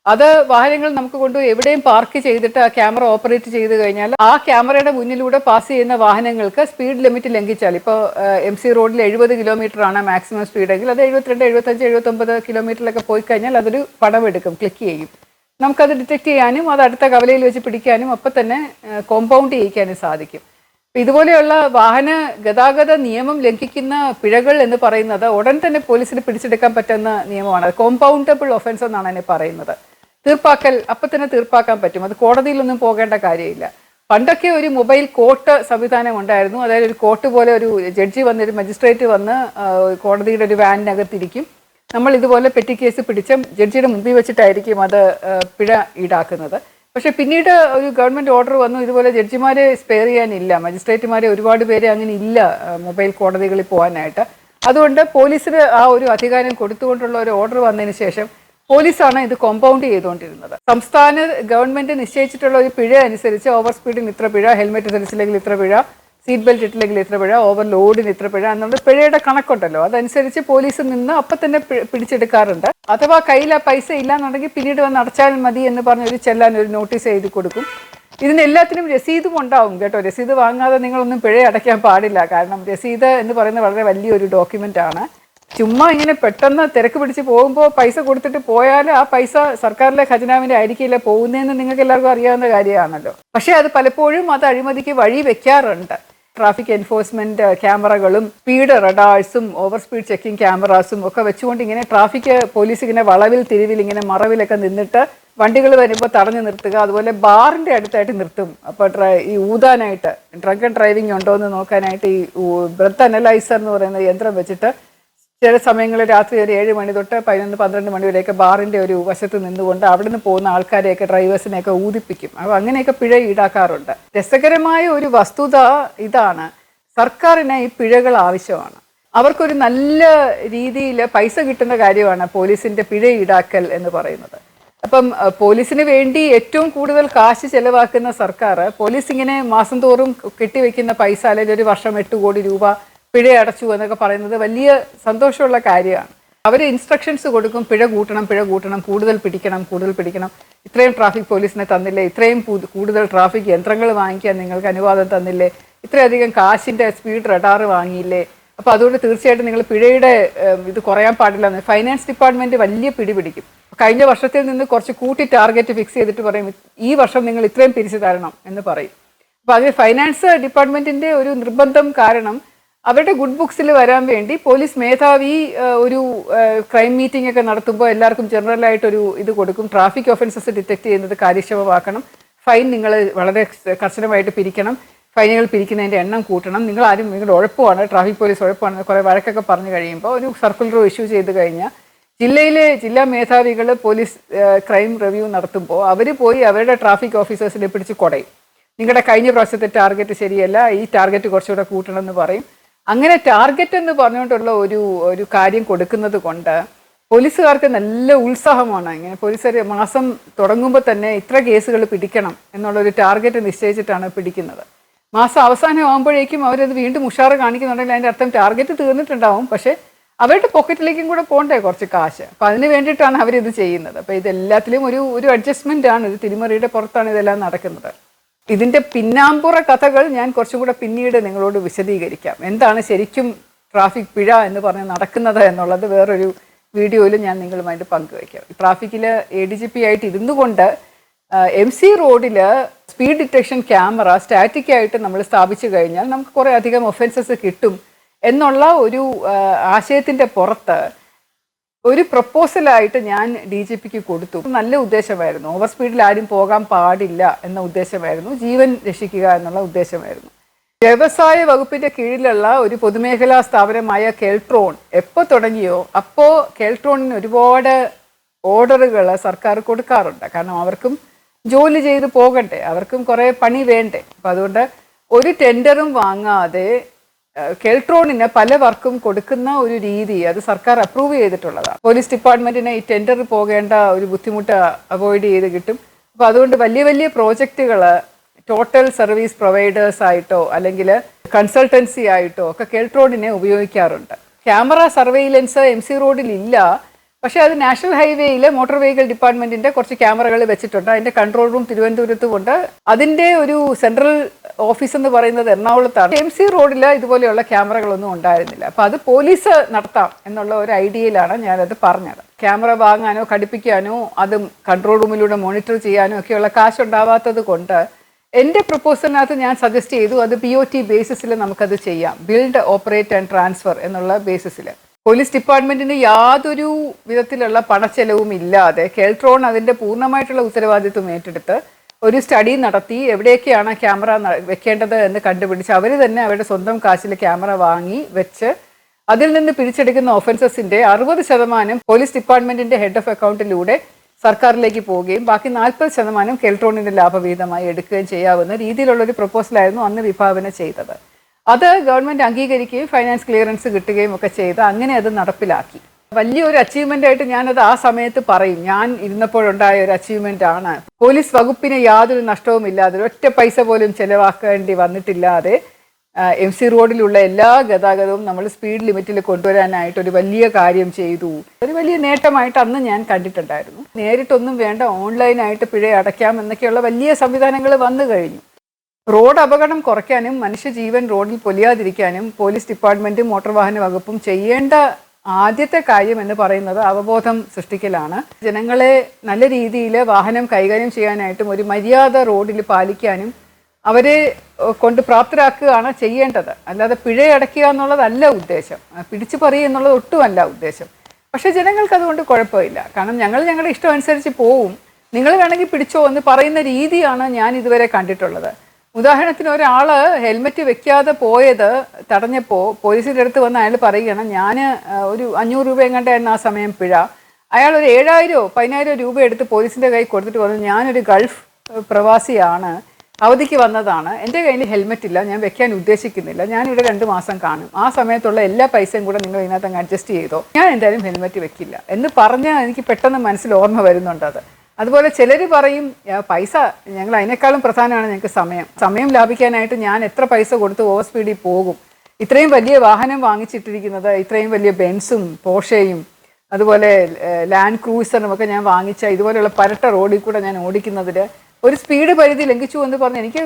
അത് വാഹനങ്ങൾ നമുക്ക് കൊണ്ടുപോയി എവിടെയും പാർക്ക് ചെയ്തിട്ട് ആ ക്യാമറ ഓപ്പറേറ്റ് ചെയ്ത് കഴിഞ്ഞാൽ ആ ക്യാമറയുടെ മുന്നിലൂടെ പാസ് ചെയ്യുന്ന വാഹനങ്ങൾക്ക് സ്പീഡ് ലിമിറ്റ് ലംഘിച്ചാൽ, ഇപ്പോൾ MC റോഡിൽ 70 കിലോമീറ്ററാണ് മാക്സിമം സ്പീഡെങ്കിൽ അത് 72, 75, 79 കിലോമീറ്ററിലൊക്കെ പോയി കഴിഞ്ഞാൽ അതൊരു പടം എടുക്കും, ക്ലിക്ക് ചെയ്യും. നമുക്കത് ഡിറ്റക്ട് ചെയ്യാനും അത് അടുത്ത കവലയിൽ വെച്ച് പിടിക്കാനും അപ്പം തന്നെ കോമ്പൗണ്ട് ചെയ്യിക്കാനും സാധിക്കും. ഇതുപോലെയുള്ള വാഹന ഗതാഗത നിയമം ലംഘിക്കുന്ന പിഴകൾ എന്ന് പറയുന്നത് ഉടൻ തന്നെ പോലീസിന് പിടിച്ചെടുക്കാൻ പറ്റുന്ന നിയമമാണ്. കോമ്പൗണ്ടബിൾ ഒഫൻസ് എന്നാണ് അതിനെ പറയുന്നത്. തീർപ്പാക്കൽ അപ്പം തന്നെ തീർപ്പാക്കാൻ പറ്റും. അത് കോടതിയിലൊന്നും പോകേണ്ട കാര്യമില്ല. പണ്ടൊക്കെ ഒരു മൊബൈൽ കോർട്ട് സംവിധാനം ഉണ്ടായിരുന്നു. അതായത് ഒരു കോർട്ട് പോലെ ഒരു ജഡ്ജി വന്ന്, ഒരു മജിസ്ട്രേറ്റ് വന്ന് കോടതിയുടെ ഒരു വാനിനകത്തിരിക്കും. നമ്മൾ ഇതുപോലെ പെറ്റി കേസ് പിടിച്ച ജഡ്ജിയുടെ മുമ്പിൽ വെച്ചിട്ടായിരിക്കും അത് പിഴ ഈടാക്കുന്നത്. പക്ഷെ പിന്നീട് ഒരു ഗവൺമെൻറ് ഓർഡർ വന്നു, ഇതുപോലെ ജഡ്ജിമാരെ സ്പെയർ ചെയ്യാനില്ല, മജിസ്ട്രേറ്റുമാരെ ഒരുപാട് പേര് അങ്ങനെ ഇല്ല മൊബൈൽ കോടതികളിൽ പോകാനായിട്ട്. അതുകൊണ്ട് പോലീസിന് ആ ഒരു അധികാരം കൊടുത്തുകൊണ്ടുള്ള ഒരു ഓർഡർ വന്നതിന് ശേഷം പോലീസാണ് ഇത് കോമ്പൗണ്ട് ചെയ്തുകൊണ്ടിരുന്നത്. സംസ്ഥാന ഗവൺമെൻറ് നിശ്ചയിച്ചിട്ടുള്ള ഒരു പിഴ അനുസരിച്ച് ഓവർ സ്പീഡിന് ഇത്ര പിഴ, ഹെൽമെറ്റ് ധരിച്ചില്ലെങ്കിൽ ഇത്ര പിഴ, സീറ്റ് ബെൽറ്റ് ഇട്ടില്ലെങ്കിൽ ഇത്ര പിഴ, ഓവർ ലോഡിന് ഇത്ര പിഴ എന്നുള്ള പിഴയുടെ കണക്കുണ്ടല്ലോ. അതനുസരിച്ച് പോലീസ് നിന്ന് അപ്പം തന്നെ പിടിച്ചെടുക്കാറുണ്ട്. അഥവാ കയ്യിൽ ആ പൈസ ഇല്ലാന്നുണ്ടെങ്കിൽ പിന്നീട് വന്ന് അടച്ചാൽ മതി എന്ന് പറഞ്ഞൊരു ചെല്ലാൻ ഒരു നോട്ടീസ് എഴുതി കൊടുക്കും. ഇതിനെല്ലാത്തിനും രസീതും ഉണ്ടാവും കേട്ടോ. രസീത് വാങ്ങാതെ നിങ്ങളൊന്നും പിഴ അടയ്ക്കാൻ പാടില്ല. കാരണം രസീത് എന്ന് പറയുന്നത് വളരെ വലിയൊരു ഡോക്യുമെൻ്റ് ആണ്. ചുമ്മാ ഇങ്ങനെ പെട്ടെന്ന് തിരക്ക് പിടിച്ച് പോകുമ്പോൾ പൈസ കൊടുത്തിട്ട് പോയാൽ ആ പൈസ സർക്കാരിലെ ഖജനാവിൻ്റെ ആയിരിക്കില്ല പോകുന്നതെന്ന് നിങ്ങൾക്ക് എല്ലാവർക്കും അറിയാവുന്ന കാര്യമാണല്ലോ. പക്ഷേ അത് പലപ്പോഴും അത് അഴിമതിക്ക് വഴി വെക്കാറുണ്ട്. ട്രാഫിക് എൻഫോഴ്സ്മെന്റ് ക്യാമറകളും സ്പീഡ് റഡാഴ്സും ഓവർ സ്പീഡ് ചെക്കിംഗ് ക്യാമറാസും ഒക്കെ വെച്ചുകൊണ്ട് ഇങ്ങനെ ട്രാഫിക് പോലീസ് ഇങ്ങനെ വളവിൽ തിരിവിൽ ഇങ്ങനെ മറവിലൊക്കെ നിന്നിട്ട് വണ്ടികൾ വരുമ്പോൾ തടഞ്ഞു നിർത്തുക. അതുപോലെ ബാറിൻ്റെ അടുത്തായിട്ട് നിർത്തും. അപ്പോൾ ഈ ഊതാനായിട്ട് ഡ്രങ്ക് ആൻഡ് ഡ്രൈവിംഗ് ഉണ്ടോ എന്ന് നോക്കാനായിട്ട് ഈ ബ്രെത്ത് അനലൈസർ എന്ന് പറയുന്ന യന്ത്രം വെച്ചിട്ട് ചില സമയങ്ങളിൽ രാത്രി ഒരു 7 മണി തൊട്ട് 11-12 മണി വരെയൊക്കെ ബാറിൻ്റെ ഒരു വശത്ത് നിന്നുകൊണ്ട് അവിടെ നിന്ന് പോകുന്ന ആൾക്കാരെയൊക്കെ ഡ്രൈവേഴ്സിനെയൊക്കെ ഊതിപ്പിക്കും. അപ്പോൾ അങ്ങനെയൊക്കെ പിഴ ഈടാക്കാറുണ്ട്. രസകരമായ ഒരു വസ്തുത ഇതാണ്, സർക്കാരിന് ഈ പിഴകൾ ആവശ്യമാണ്. അവർക്കൊരു നല്ല രീതിയിൽ പൈസ കിട്ടുന്ന കാര്യമാണ് പോലീസിൻ്റെ പിഴ ഈടാക്കൽ എന്ന് പറയുന്നത്. അപ്പം പോലീസിന് വേണ്ടി ഏറ്റവും കൂടുതൽ കാശ് ചെലവാക്കുന്ന സർക്കാർ പോലീസ് ഇങ്ങനെ മാസം തോറും കെട്ടിവെക്കുന്ന പൈസ, അല്ലെങ്കിൽ ഒരു വർഷം 8 കോടി രൂപ പിഴ അടച്ചു എന്നൊക്കെ പറയുന്നത് വലിയ സന്തോഷമുള്ള കാര്യമാണ്. അവർ ഇൻസ്ട്രക്ഷൻസ് കൊടുക്കും, പിഴ കൂട്ടണം, കൂടുതൽ പിടിക്കണം, ഇത്രയും ട്രാഫിക് പോലീസിനെ തന്നില്ലേ, ഇത്രയും കൂടുതൽ ട്രാഫിക് യന്ത്രങ്ങൾ വാങ്ങിക്കാൻ നിങ്ങൾക്ക് അനുവാദം തന്നില്ലേ, ഇത്രയധികം കാശിൻ്റെ സ്പീഡ് റഡാർ വാങ്ങിയില്ലേ, അപ്പോൾ അതുകൊണ്ട് തീർച്ചയായിട്ടും നിങ്ങൾ പിഴയുടെ ഇത് കുറയാൻ പാടില്ല. ഫൈനാൻസ് ഡിപ്പാർട്ട്മെൻറ്റ് വലിയ പിടിപിടിക്കും. കഴിഞ്ഞ വർഷത്തിൽ നിന്ന് കുറച്ച് കൂട്ടി ടാർഗറ്റ് ഫിക്സ് ചെയ്തിട്ട് പറയും, ഈ വർഷം നിങ്ങൾ ഇത്രയും പിരിച്ചു തരണം എന്ന് പറയും. അപ്പോൾ അതിന് ഫൈനാൻസ് ഡിപ്പാർട്ട്മെൻറ്റിൻ്റെ ഒരു നിർബന്ധം കാരണം അവരുടെ ഗുഡ് ബുക്സിൽ വരാൻ വേണ്ടി പോലീസ് മേധാവി ഒരു ക്രൈം മീറ്റിംഗ് ഒക്കെ നടത്തുമ്പോൾ എല്ലാവർക്കും ജനറലായിട്ടൊരു ഇത് കൊടുക്കും. ട്രാഫിക് ഒഫൻസസ് ഡിറ്റക്ട് ചെയ്യുന്നത് കാര്യക്ഷമമാക്കണം, ഫൈൻ നിങ്ങൾ വളരെ കർശനമായിട്ട് പിരിക്കണം, ഫൈനുകൾ പിരിക്കുന്നതിൻ്റെ എണ്ണം കൂട്ടണം, നിങ്ങളുടെ ഉഴപ്പമാണ്, ട്രാഫിക് പോലീസ് ഉഴപ്പാണെന്ന് കുറേ വഴക്കൊക്കെ പറഞ്ഞു കഴിയുമ്പോൾ ഒരു സർക്കുലർ ഇഷ്യൂ ചെയ്ത് കഴിഞ്ഞാൽ ജില്ലയിലെ ജില്ലാ മേധാവികൾ പോലീസ് ക്രൈം റിവ്യൂ നടത്തുമ്പോൾ അവർ പോയി അവരുടെ ട്രാഫിക് ഓഫീസേഴ്സിനെ പിടിച്ച് കൊടയും. നിങ്ങളുടെ കഴിഞ്ഞ പ്രാവശ്യത്തെ ടാർഗറ്റ് ശരിയല്ല, ഈ ടാർഗറ്റ് കുറച്ചുകൂടെ കൂട്ടണം എന്ന് പറയും. അങ്ങനെ ടാർഗറ്റ് എന്ന് പറഞ്ഞുകൊണ്ടുള്ള ഒരു കാര്യം കൊടുക്കുന്നത് കൊണ്ട് പോലീസുകാർക്ക് നല്ല ഉത്സാഹമാണ്. ഇങ്ങനെ പോലീസുകാർ മാസം തുടങ്ങുമ്പോൾ തന്നെ ഇത്ര കേസുകൾ പിടിക്കണം എന്നുള്ളൊരു ടാർഗറ്റ് നിശ്ചയിച്ചിട്ടാണ് പിടിക്കുന്നത്. മാസം അവസാനം ആകുമ്പോഴേക്കും അവരത് വീണ്ടും ഉഷാറ് കാണിക്കുന്നുണ്ടെങ്കിൽ അതിൻ്റെ അർത്ഥം ടാർഗറ്റ് തീർന്നിട്ടുണ്ടാവും, പക്ഷേ അവരുടെ പോക്കറ്റിലേക്കും കൂടെ പോകണ്ടേ കുറച്ച് കാശ്. അപ്പം അതിന് വേണ്ടിയിട്ടാണ് അവരിത് ചെയ്യുന്നത്. അപ്പോൾ ഇതെല്ലാത്തിലും ഒരു അഡ്ജസ്റ്റ്മെൻ്റ് ആണ്, ഒരു തിരിമറിയുടെ പുറത്താണ് ഇതെല്ലാം നടക്കുന്നത്. ഇതിൻ്റെ പിന്നാമ്പുറ കഥകൾ ഞാൻ കുറച്ചും കൂടെ പിന്നീട് നിങ്ങളോട് വിശദീകരിക്കാം. എന്താണ് ശരിക്കും ട്രാഫിക് പിഴ എന്ന് പറഞ്ഞ് നടക്കുന്നത് എന്നുള്ളത് വേറൊരു വീഡിയോയിൽ ഞാൻ നിങ്ങളുമായിട്ട് പങ്കുവയ്ക്കാം. ട്രാഫിക്കിൽ ADGP ആയിട്ട് ഇരുന്നു കൊണ്ട് MC റോഡിൽ സ്പീഡ് ഡിറ്റക്ഷൻ ക്യാമറ സ്റ്റാറ്റിക്കായിട്ട് നമ്മൾ സ്ഥാപിച്ചു കഴിഞ്ഞാൽ നമുക്ക് കുറേ അധികം ഒഫൻസസ് കിട്ടും എന്നുള്ള ഒരു ആശയത്തിൻ്റെ പുറത്ത് ഒരു പ്രപ്പോസലായിട്ട് ഞാൻ DGPക്ക് കൊടുത്തു. നല്ല ഉദ്ദേശമായിരുന്നു. ഓവർ സ്പീഡിൽ ആരും പോകാൻ പാടില്ല എന്ന ഉദ്ദേശമായിരുന്നു. ജീവൻ രക്ഷിക്കുക എന്നുള്ള ഉദ്ദേശമായിരുന്നു. വ്യവസായ വകുപ്പിൻ്റെ കീഴിലുള്ള ഒരു പൊതുമേഖലാ സ്ഥാപനമായ കെൽട്രോൺ എപ്പോൾ തുടങ്ങിയോ അപ്പോൾ കെൽട്രോണിന് ഒരുപാട് ഓർഡറുകൾ സർക്കാർ കൊടുക്കാറുണ്ട്. കാരണം അവർക്കും ജോലി ചെയ്ത് പോകണ്ടേ, അവർക്കും കുറേ പണി വേണ്ടേ. അപ്പം അതുകൊണ്ട് ഒരു ടെൻഡറും വാങ്ങാതെ കെൽട്രോണിന് പല വർക്കും കൊടുക്കുന്ന ഒരു രീതി അത് സർക്കാർ അപ്രൂവ് ചെയ്തിട്ടുള്ളതാണ്. പോലീസ് ഡിപ്പാർട്ട്മെൻറ്റിന് ഈ ടെൻഡർ പോകേണ്ട ഒരു ബുദ്ധിമുട്ട് അവോയ്ഡ് ചെയ്ത് കിട്ടും. അപ്പോൾ അതുകൊണ്ട് വലിയ വലിയ പ്രോജക്റ്റുകൾ ടോട്ടൽ സർവീസ് പ്രൊവൈഡേഴ്സ് ആയിട്ടോ അല്ലെങ്കിൽ കൺസൾട്ടൻസി ആയിട്ടോ ഒക്കെ കെൽട്രോണിനെ ഉപയോഗിക്കാറുണ്ട്. ക്യാമറ സർവെയിലൻസ് MC റോഡിൽ ഇല്ല, പക്ഷേ അത് നാഷണൽ ഹൈവേയിൽ മോട്ടോർ വെഹിക്കിൾ ഡിപ്പാർട്ട്മെൻറ്റിൻ്റെ കുറച്ച് ക്യാമറകൾ വെച്ചിട്ടുണ്ട്. അതിൻ്റെ കൺട്രോൾ റൂം തിരുവനന്തപുരത്തുമുണ്ട്. അതിൻ്റെ ഒരു സെൻട്രൽ ഓഫീസ് എന്ന് പറയുന്നത് എറണാകുളത്താണ്. MC റോഡിൽ ഇതുപോലെയുള്ള ക്യാമറകളൊന്നും ഉണ്ടായിരുന്നില്ല. അപ്പോൾ അത് പോലീസ് നടത്താം എന്നുള്ള ഒരു ഐഡിയയിലാണ് ഞാനത് പറഞ്ഞത്. ക്യാമറ വാങ്ങാനോ ഘടിപ്പിക്കാനോ അതും കൺട്രോൾ റൂമിലൂടെ മോണിറ്റർ ചെയ്യാനോ ഒക്കെയുള്ള കാശുണ്ടാവാത്തത് കൊണ്ട് എൻ്റെ പ്രപ്പോസലിനകത്ത് ഞാൻ സജസ്റ്റ് ചെയ്തു അത് BOT ബേസിസിൽ നമുക്കത് ചെയ്യാം, ബിൽഡ് ഓപ്പറേറ്റ് ആൻഡ് ട്രാൻസ്ഫർ എന്നുള്ള ബേസിസിൽ. പോലീസ് ഡിപ്പാർട്ട്മെൻറ്റിന് യാതൊരു വിധത്തിലുള്ള പണച്ചെലവും ഇല്ലാതെ കെൽട്രോൺ അതിൻ്റെ പൂർണ്ണമായിട്ടുള്ള ഉത്തരവാദിത്വം ഏറ്റെടുത്ത് ഒരു സ്റ്റഡി നടത്തി എവിടെയൊക്കെയാണ് ക്യാമറ വെക്കേണ്ടത് എന്ന് കണ്ടുപിടിച്ച് അവർ തന്നെ അവരുടെ സ്വന്തം കാശിൽ ക്യാമറ വാങ്ങി വെച്ച് അതിൽ നിന്ന് പിടിച്ചെടുക്കുന്ന ഒഫൻസസിൻ്റെ 60% പോലീസ് ഡിപ്പാർട്ട്മെൻറ്റിൻ്റെ ഹെഡ് ഓഫ് അക്കൗണ്ടിലൂടെ സർക്കാരിലേക്ക് പോവുകയും ബാക്കി 40% കെൽട്രോണിൻ്റെ ലാഭവിഹിതമായി എടുക്കുകയും ചെയ്യാവുന്ന രീതിയിലുള്ളൊരു പ്രപ്പോസലായിരുന്നു അന്ന് വിഭാവന ചെയ്തത്. അത് ഗവൺമെൻറ് അംഗീകരിക്കുകയും ഫൈനാൻസ് ക്ലിയറൻസ് കിട്ടുകയും ഒക്കെ ചെയ്ത് അങ്ങനെ അത് നടപ്പിലാക്കി. വലിയൊരു അച്ചീവ്മെൻ്റ് ആയിട്ട് ഞാനത് ആ സമയത്ത് പറയും. ഞാൻ ഇരുന്നപ്പോഴുണ്ടായ ഒരു അച്ചീവ്മെൻ്റ് ആണ്. പോലീസ് വകുപ്പിന് യാതൊരു നഷ്ടവും ഇല്ലാതെ ഒറ്റ പൈസ പോലും ചിലവാക്കേണ്ടി വന്നിട്ടില്ലാതെ MC റോഡിലുള്ള എല്ലാ ഗതാഗതവും നമ്മൾ സ്പീഡ് ലിമിറ്റിൽ കൊണ്ടുവരാനായിട്ട് ഒരു വലിയ കാര്യം ചെയ്തു. ഒരു വലിയ നേട്ടമായിട്ട് അന്ന് ഞാൻ കണ്ടിട്ടുണ്ടായിരുന്നു. നേരിട്ടൊന്നും വേണ്ട, ഓൺലൈനായിട്ട് പിഴ അടയ്ക്കാം എന്നൊക്കെയുള്ള വലിയ സംവിധാനങ്ങൾ വന്നു കഴിഞ്ഞു. റോഡ് അപകടം കുറയ്ക്കാനും മനുഷ്യജീവൻ റോഡിൽ പൊലിയാതിരിക്കാനും പോലീസ് ഡിപ്പാർട്ട്മെൻറ്റും മോട്ടോർ വാഹന വകുപ്പും ചെയ്യേണ്ട ആദ്യത്തെ കാര്യം എന്ന് പറയുന്നത് അവബോധം സൃഷ്ടിക്കലാണ്. ജനങ്ങളെ നല്ല രീതിയിൽ വാഹനം കൈകാര്യം ചെയ്യാനായിട്ടും ഒരു മര്യാദ റോഡിൽ പാലിക്കാനും അവരെ കൊണ്ട് പ്രാപ്തരാക്കുകയാണ് ചെയ്യേണ്ടത്. അല്ലാതെ പിഴയടയ്ക്കുക എന്നുള്ളതല്ല ഉദ്ദേശം, പിടിച്ചു പറയുക എന്നുള്ളത് ഒട്ടുമല്ല ഉദ്ദേശം. പക്ഷേ ജനങ്ങൾക്ക് അതുകൊണ്ട് കുഴപ്പമില്ല. കാരണം ഞങ്ങളുടെ ഇഷ്ടം അനുസരിച്ച് പോവും, നിങ്ങൾ വേണമെങ്കിൽ പിടിച്ചോ എന്ന് പറയുന്ന രീതിയാണ് ഞാൻ ഇതുവരെ കണ്ടിട്ടുള്ളത്. ഉദാഹരണത്തിന് ഒരാൾ ഹെൽമെറ്റ് വെക്കാതെ പോയത് തടഞ്ഞപ്പോൾ പോലീസിൻ്റെ അടുത്ത് വന്ന് അയാൾ പറയുകയാണ് ഞാൻ ഒരു 500 രൂപ എങ്ങാണ്ടായിരുന്നു ആ സമയം പിഴ. അയാൾ ഒരു 7,000 10,000 രൂപ എടുത്ത് പോലീസിൻ്റെ കൈ കൊടുത്തിട്ട് പറഞ്ഞു ഞാനൊരു ഗൾഫ് പ്രവാസിയാണ്, അവധിക്ക് വന്നതാണ്, എൻ്റെ കയ്യിൽ ഹെൽമെറ്റ് ഇല്ല, ഞാൻ വെക്കാൻ ഉദ്ദേശിക്കുന്നില്ല, ഞാനിവിടെ 2 മാസം കാണും, ആ സമയത്തുള്ള എല്ലാ പൈസയും കൂടെ നിങ്ങൾ ഇതിനകത്ത് അങ്ങ് അഡ്ജസ്റ്റ് ചെയ്തോ, ഞാൻ എന്തായാലും ഹെൽമെറ്റ് വെക്കില്ല എന്ന് പറഞ്ഞാൽ എനിക്ക് പെട്ടെന്ന് മനസ്സിൽ ഓർമ്മ വരുന്നുണ്ട് അത്. അതുപോലെ ചിലർ പറയും പൈസ ഞങ്ങൾ അതിനേക്കാളും പ്രധാനമാണ് ഞങ്ങൾക്ക് സമയം ലാഭിക്കാനായിട്ട് ഞാൻ എത്ര പൈസ കൊടുത്ത് ഓവർ സ്പീഡിൽ പോകും, ഇത്രയും വലിയ വാഹനം വാങ്ങിച്ചിട്ടിരിക്കുന്നത്, ഇത്രയും വലിയ ബെൻസും പോഷയും അതുപോലെ ലാൻഡ് ക്രൂസറും ഒക്കെ ഞാൻ വാങ്ങിച്ച ഇതുപോലെയുള്ള പരട്ട റോഡിൽ കൂടെ ഞാൻ ഓടിക്കുന്നതിൽ ഒരു സ്പീഡ് പരിധി ലംഘിച്ചു എന്ന് പറഞ്ഞ് എനിക്ക്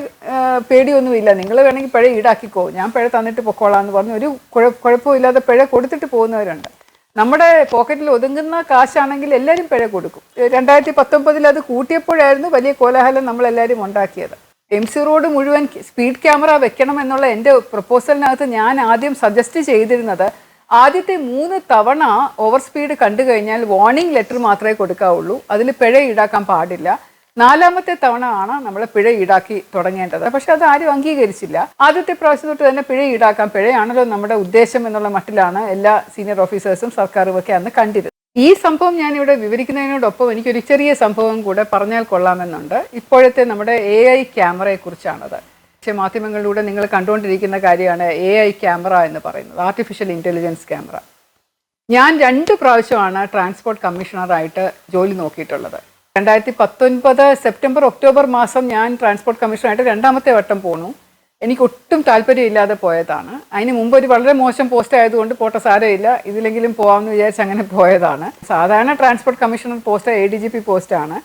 പേടിയൊന്നുമില്ല, നിങ്ങൾ വേണമെങ്കിൽ പിഴ ഈടാക്കിക്കോ, ഞാൻ പിഴ തന്നിട്ട് പൊക്കോളാം എന്ന് പറഞ്ഞ് ഒരു കുഴപ്പമില്ലാതെ പിഴ കൊടുത്തിട്ട് പോകുന്നവരുണ്ട്. നമ്മുടെ പോക്കറ്റിൽ ഒതുങ്ങുന്ന കാശാണെങ്കിൽ എല്ലാവരും പിഴ കൊടുക്കും. 2019 അത് കൂട്ടിയപ്പോഴായിരുന്നു വലിയ കോലാഹലം നമ്മളെല്ലാവരും ഉണ്ടാക്കിയത്. MC റോഡ് മുഴുവൻ സ്പീഡ് ക്യാമറ വെക്കണം എന്നുള്ള എൻ്റെ പ്രപ്പോസലിനകത്ത് ഞാൻ ആദ്യം സജസ്റ്റ് ചെയ്തിരുന്നത് ആദ്യത്തെ 3 തവണ ഓവർ സ്പീഡ് കണ്ടു കഴിഞ്ഞാൽ വാർണിംഗ് ലെറ്റർ മാത്രമേ കൊടുക്കാവുള്ളൂ, അതിൽ പിഴ ഈടാക്കാൻ പാടില്ല. 4ാമത്തെ തവണ ആണ് നമ്മൾ പിഴ ഈടാക്കി തുടങ്ങേണ്ടത്. പക്ഷെ അത് ആരും അംഗീകരിച്ചില്ല. ആദ്യത്തെ പ്രാവശ്യം തൊട്ട് തന്നെ പിഴ ഈടാക്കാം, പിഴയാണല്ലോ നമ്മുടെ ഉദ്ദേശം എന്നുള്ള മട്ടിലാണ് എല്ലാ സീനിയർ ഓഫീസേഴ്സും സർക്കാരും ഒക്കെ അന്ന് കണ്ടിരുന്നത്. ഈ സംഭവം ഞാനിവിടെ വിവരിക്കുന്നതിനോടൊപ്പം എനിക്കൊരു ചെറിയ സംഭവം കൂടെ പറഞ്ഞാൽ കൊള്ളാമെന്നുണ്ട്. ഇപ്പോഴത്തെ നമ്മുടെ AI ക്യാമറയെക്കുറിച്ചാണത്. പക്ഷേ മാധ്യമങ്ങളിലൂടെ നിങ്ങൾ കണ്ടുകൊണ്ടിരിക്കുന്ന കാര്യമാണ് AI ക്യാമറ എന്ന് പറയുന്നത്, ആർട്ടിഫിഷ്യൽ ഇൻ്റലിജൻസ് ക്യാമറ. ഞാൻ 2 പ്രാവശ്യമാണ് ട്രാൻസ്പോർട്ട് കമ്മീഷണറായിട്ട് ജോലി നോക്കിയിട്ടുള്ളത്. 2019 സെപ്റ്റംബർ ഒക്ടോബർ മാസം ഞാൻ ട്രാൻസ്പോർട്ട് കമ്മീഷണറായിട്ട് 2ാമത്തെ വട്ടം പോണു. എനിക്ക് ഒട്ടും താല്പര്യമില്ലാതെ പോയതാണ്. അതിന് മുമ്പ് ഒരു വളരെ മോശം പോസ്റ്റ് ആയതുകൊണ്ട് പോട്ടെ സാരമില്ല, ഇതിലെങ്കിലും പോകാമെന്ന് വിചാരിച്ച് അങ്ങനെ പോയതാണ്. സാധാരണ ട്രാൻസ്പോർട്ട് കമ്മീഷണർ പോസ്റ്റ് ADGP പോസ്റ്റാണ്.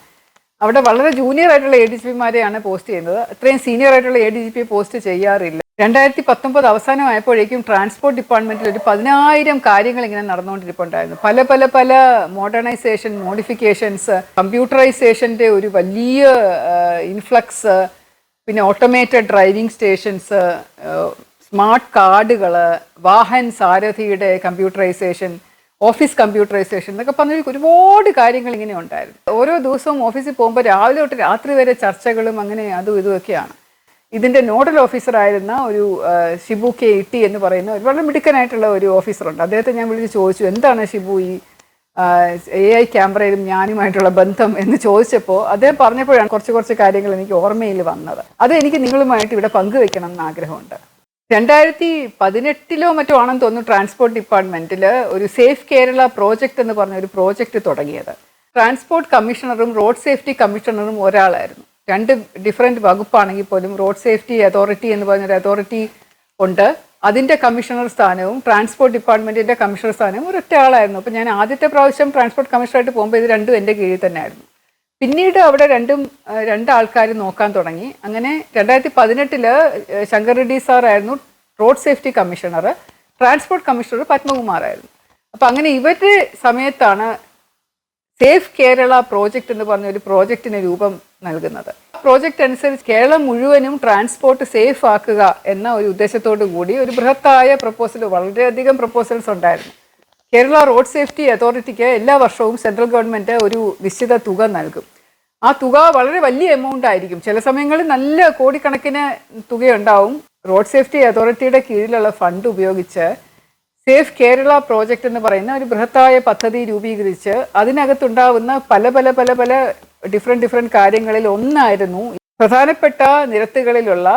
അവിടെ വളരെ ജൂനിയർ ആയിട്ടുള്ള ADGPമാരെയാണ് പോസ്റ്റ് ചെയ്യുന്നത്. അത്രയും സീനിയർ ആയിട്ടുള്ള ADGP പോസ്റ്റ് ചെയ്യാറില്ല. 2019 അവസാനമായപ്പോഴേക്കും ട്രാൻസ്പോർട്ട് ഡിപ്പാർട്ട്മെൻറ്റിൽ ഒരു 10,000 കാര്യങ്ങൾ ഇങ്ങനെ നടന്നുകൊണ്ടിരിപ്പുണ്ടായിരുന്നു. പല മോഡേണൈസേഷൻ, മോഡിഫിക്കേഷൻസ്, കമ്പ്യൂട്ടറൈസേഷൻ്റെ ഒരു വലിയ ഇൻഫ്ലക്സ്, പിന്നെ ഓട്ടോമേറ്റഡ് ഡ്രൈവിംഗ് സ്റ്റേഷൻസ്, സ്മാർട്ട് കാർഡുകൾ, വാഹൻ സാരഥിയുടെ കമ്പ്യൂട്ടറൈസേഷൻ, ഓഫീസ് കമ്പ്യൂട്ടറൈസേഷൻ എന്നൊക്കെ പറഞ്ഞ ഒരുപാട് കാര്യങ്ങൾ ഇങ്ങനെ ഉണ്ടായിരുന്നു. ഓരോ ദിവസവും ഓഫീസിൽ പോകുമ്പോൾ രാവിലെ തൊട്ട് രാത്രി വരെ ചർച്ചകളും അങ്ങനെ അതും ഇതുമൊക്കെയാണ്. ഇതിൻ്റെ നോഡൽ ഓഫീസറായിരുന്ന ഒരു ഷിബു KT എന്ന് പറയുന്ന ഒരു വളരെ മിടുക്കനായിട്ടുള്ള ഒരു ഓഫീസറുണ്ട്. അദ്ദേഹത്തെ ഞാൻ വിളിച്ച് ചോദിച്ചു, എന്താണ് ഷിബു ഈ AI ക്യാമറയിലും ഞാനുമായിട്ടുള്ള ബന്ധം എന്ന് ചോദിച്ചപ്പോൾ അദ്ദേഹം പറഞ്ഞപ്പോഴാണ് കുറച്ച് കാര്യങ്ങൾ എനിക്ക് ഓർമ്മയിൽ വന്നത്. അത് എനിക്ക് നിങ്ങളുമായിട്ട് ഇവിടെ പങ്കുവെക്കണം എന്ന് ആഗ്രഹമുണ്ട്. 2018 മറ്റോ ആണെന്ന് തോന്നുന്നു ട്രാൻസ്പോർട്ട് ഡിപ്പാർട്ട്മെൻറ്റിൽ ഒരു സേഫ് കേരള പ്രോജക്റ്റ് എന്ന് പറഞ്ഞ ഒരു പ്രോജക്റ്റ് തുടങ്ങിയത്. ട്രാൻസ്പോർട്ട് കമ്മീഷണറും റോഡ് സേഫ്റ്റി കമ്മീഷണറും ഒരാളായിരുന്നു. 2 ഡിഫറെൻറ്റ് വകുപ്പാണെങ്കിൽ പോലും റോഡ് സേഫ്റ്റി അതോറിറ്റി എന്ന് പറഞ്ഞൊരു അതോറിറ്റി ഉണ്ട്. അതിൻ്റെ കമ്മീഷണർ സ്ഥാനവും ട്രാൻസ്പോർട്ട് ഡിപ്പാർട്ട്മെൻറ്റിൻ്റെ കമ്മീഷണർ സ്ഥാനവും ഒരൊറ്റ ആളായിരുന്നു. അപ്പോൾ ഞാൻ ആദ്യത്തെ പ്രാവശ്യം ട്രാൻസ്പോർട്ട് കമ്മീഷണറായിട്ട് പോകുമ്പോൾ ഇത് രണ്ടും എൻ്റെ കീഴിൽ തന്നെയായിരുന്നു. പിന്നീട് അവിടെ 2 ആൾക്കാർ നോക്കാൻ തുടങ്ങി. അങ്ങനെ 2018 ശങ്കർ റെഡ്ഡി സാറായിരുന്നു road safety commissioner, transport commissioner പത്മകുമാറായിരുന്നു. അപ്പോൾ അങ്ങനെ ഇവരുടെ സമയത്താണ് സേഫ് കേരള പ്രോജക്റ്റ് എന്ന് പറഞ്ഞ ഒരു പ്രോജക്റ്റിന് രൂപം നൽകുന്നത്. പ്രോജക്റ്റ് അനുസരിച്ച് കേരളം മുഴുവനും ട്രാൻസ്പോർട്ട് സേഫ് ആക്കുക എന്ന ഒരു ഉദ്ദേശത്തോടു കൂടി ഒരു ബൃഹത്തായ പ്രപ്പോസൽ, വളരെയധികം പ്രപ്പോസൽസ് ഉണ്ടായിരുന്നു. കേരള റോഡ് സേഫ്റ്റി അതോറിറ്റിക്ക് എല്ലാ വർഷവും സെൻട്രൽ ഗവൺമെൻറ് ഒരു നിശ്ചിത തുക നൽകും. ആ തുക വളരെ വലിയ എമൗണ്ട് ആയിരിക്കും. ചില സമയങ്ങളിൽ നല്ല കോടിക്കണക്കിന് തുകയുണ്ടാവും. റോഡ് സേഫ്റ്റി അതോറിറ്റിയുടെ കീഴിലുള്ള ഫണ്ട് ഉപയോഗിച്ച് സേഫ് കേരള പ്രോജക്റ്റ് എന്ന് പറയുന്ന ഒരു ബൃഹത്തായ പദ്ധതി രൂപീകരിച്ച് അതിനകത്തുണ്ടാവുന്ന പല ഡിഫറെൻറ്റ് കാര്യങ്ങളിൽ ഒന്നായിരുന്നു പ്രധാനപ്പെട്ട നിരത്തുകളിലുള്ള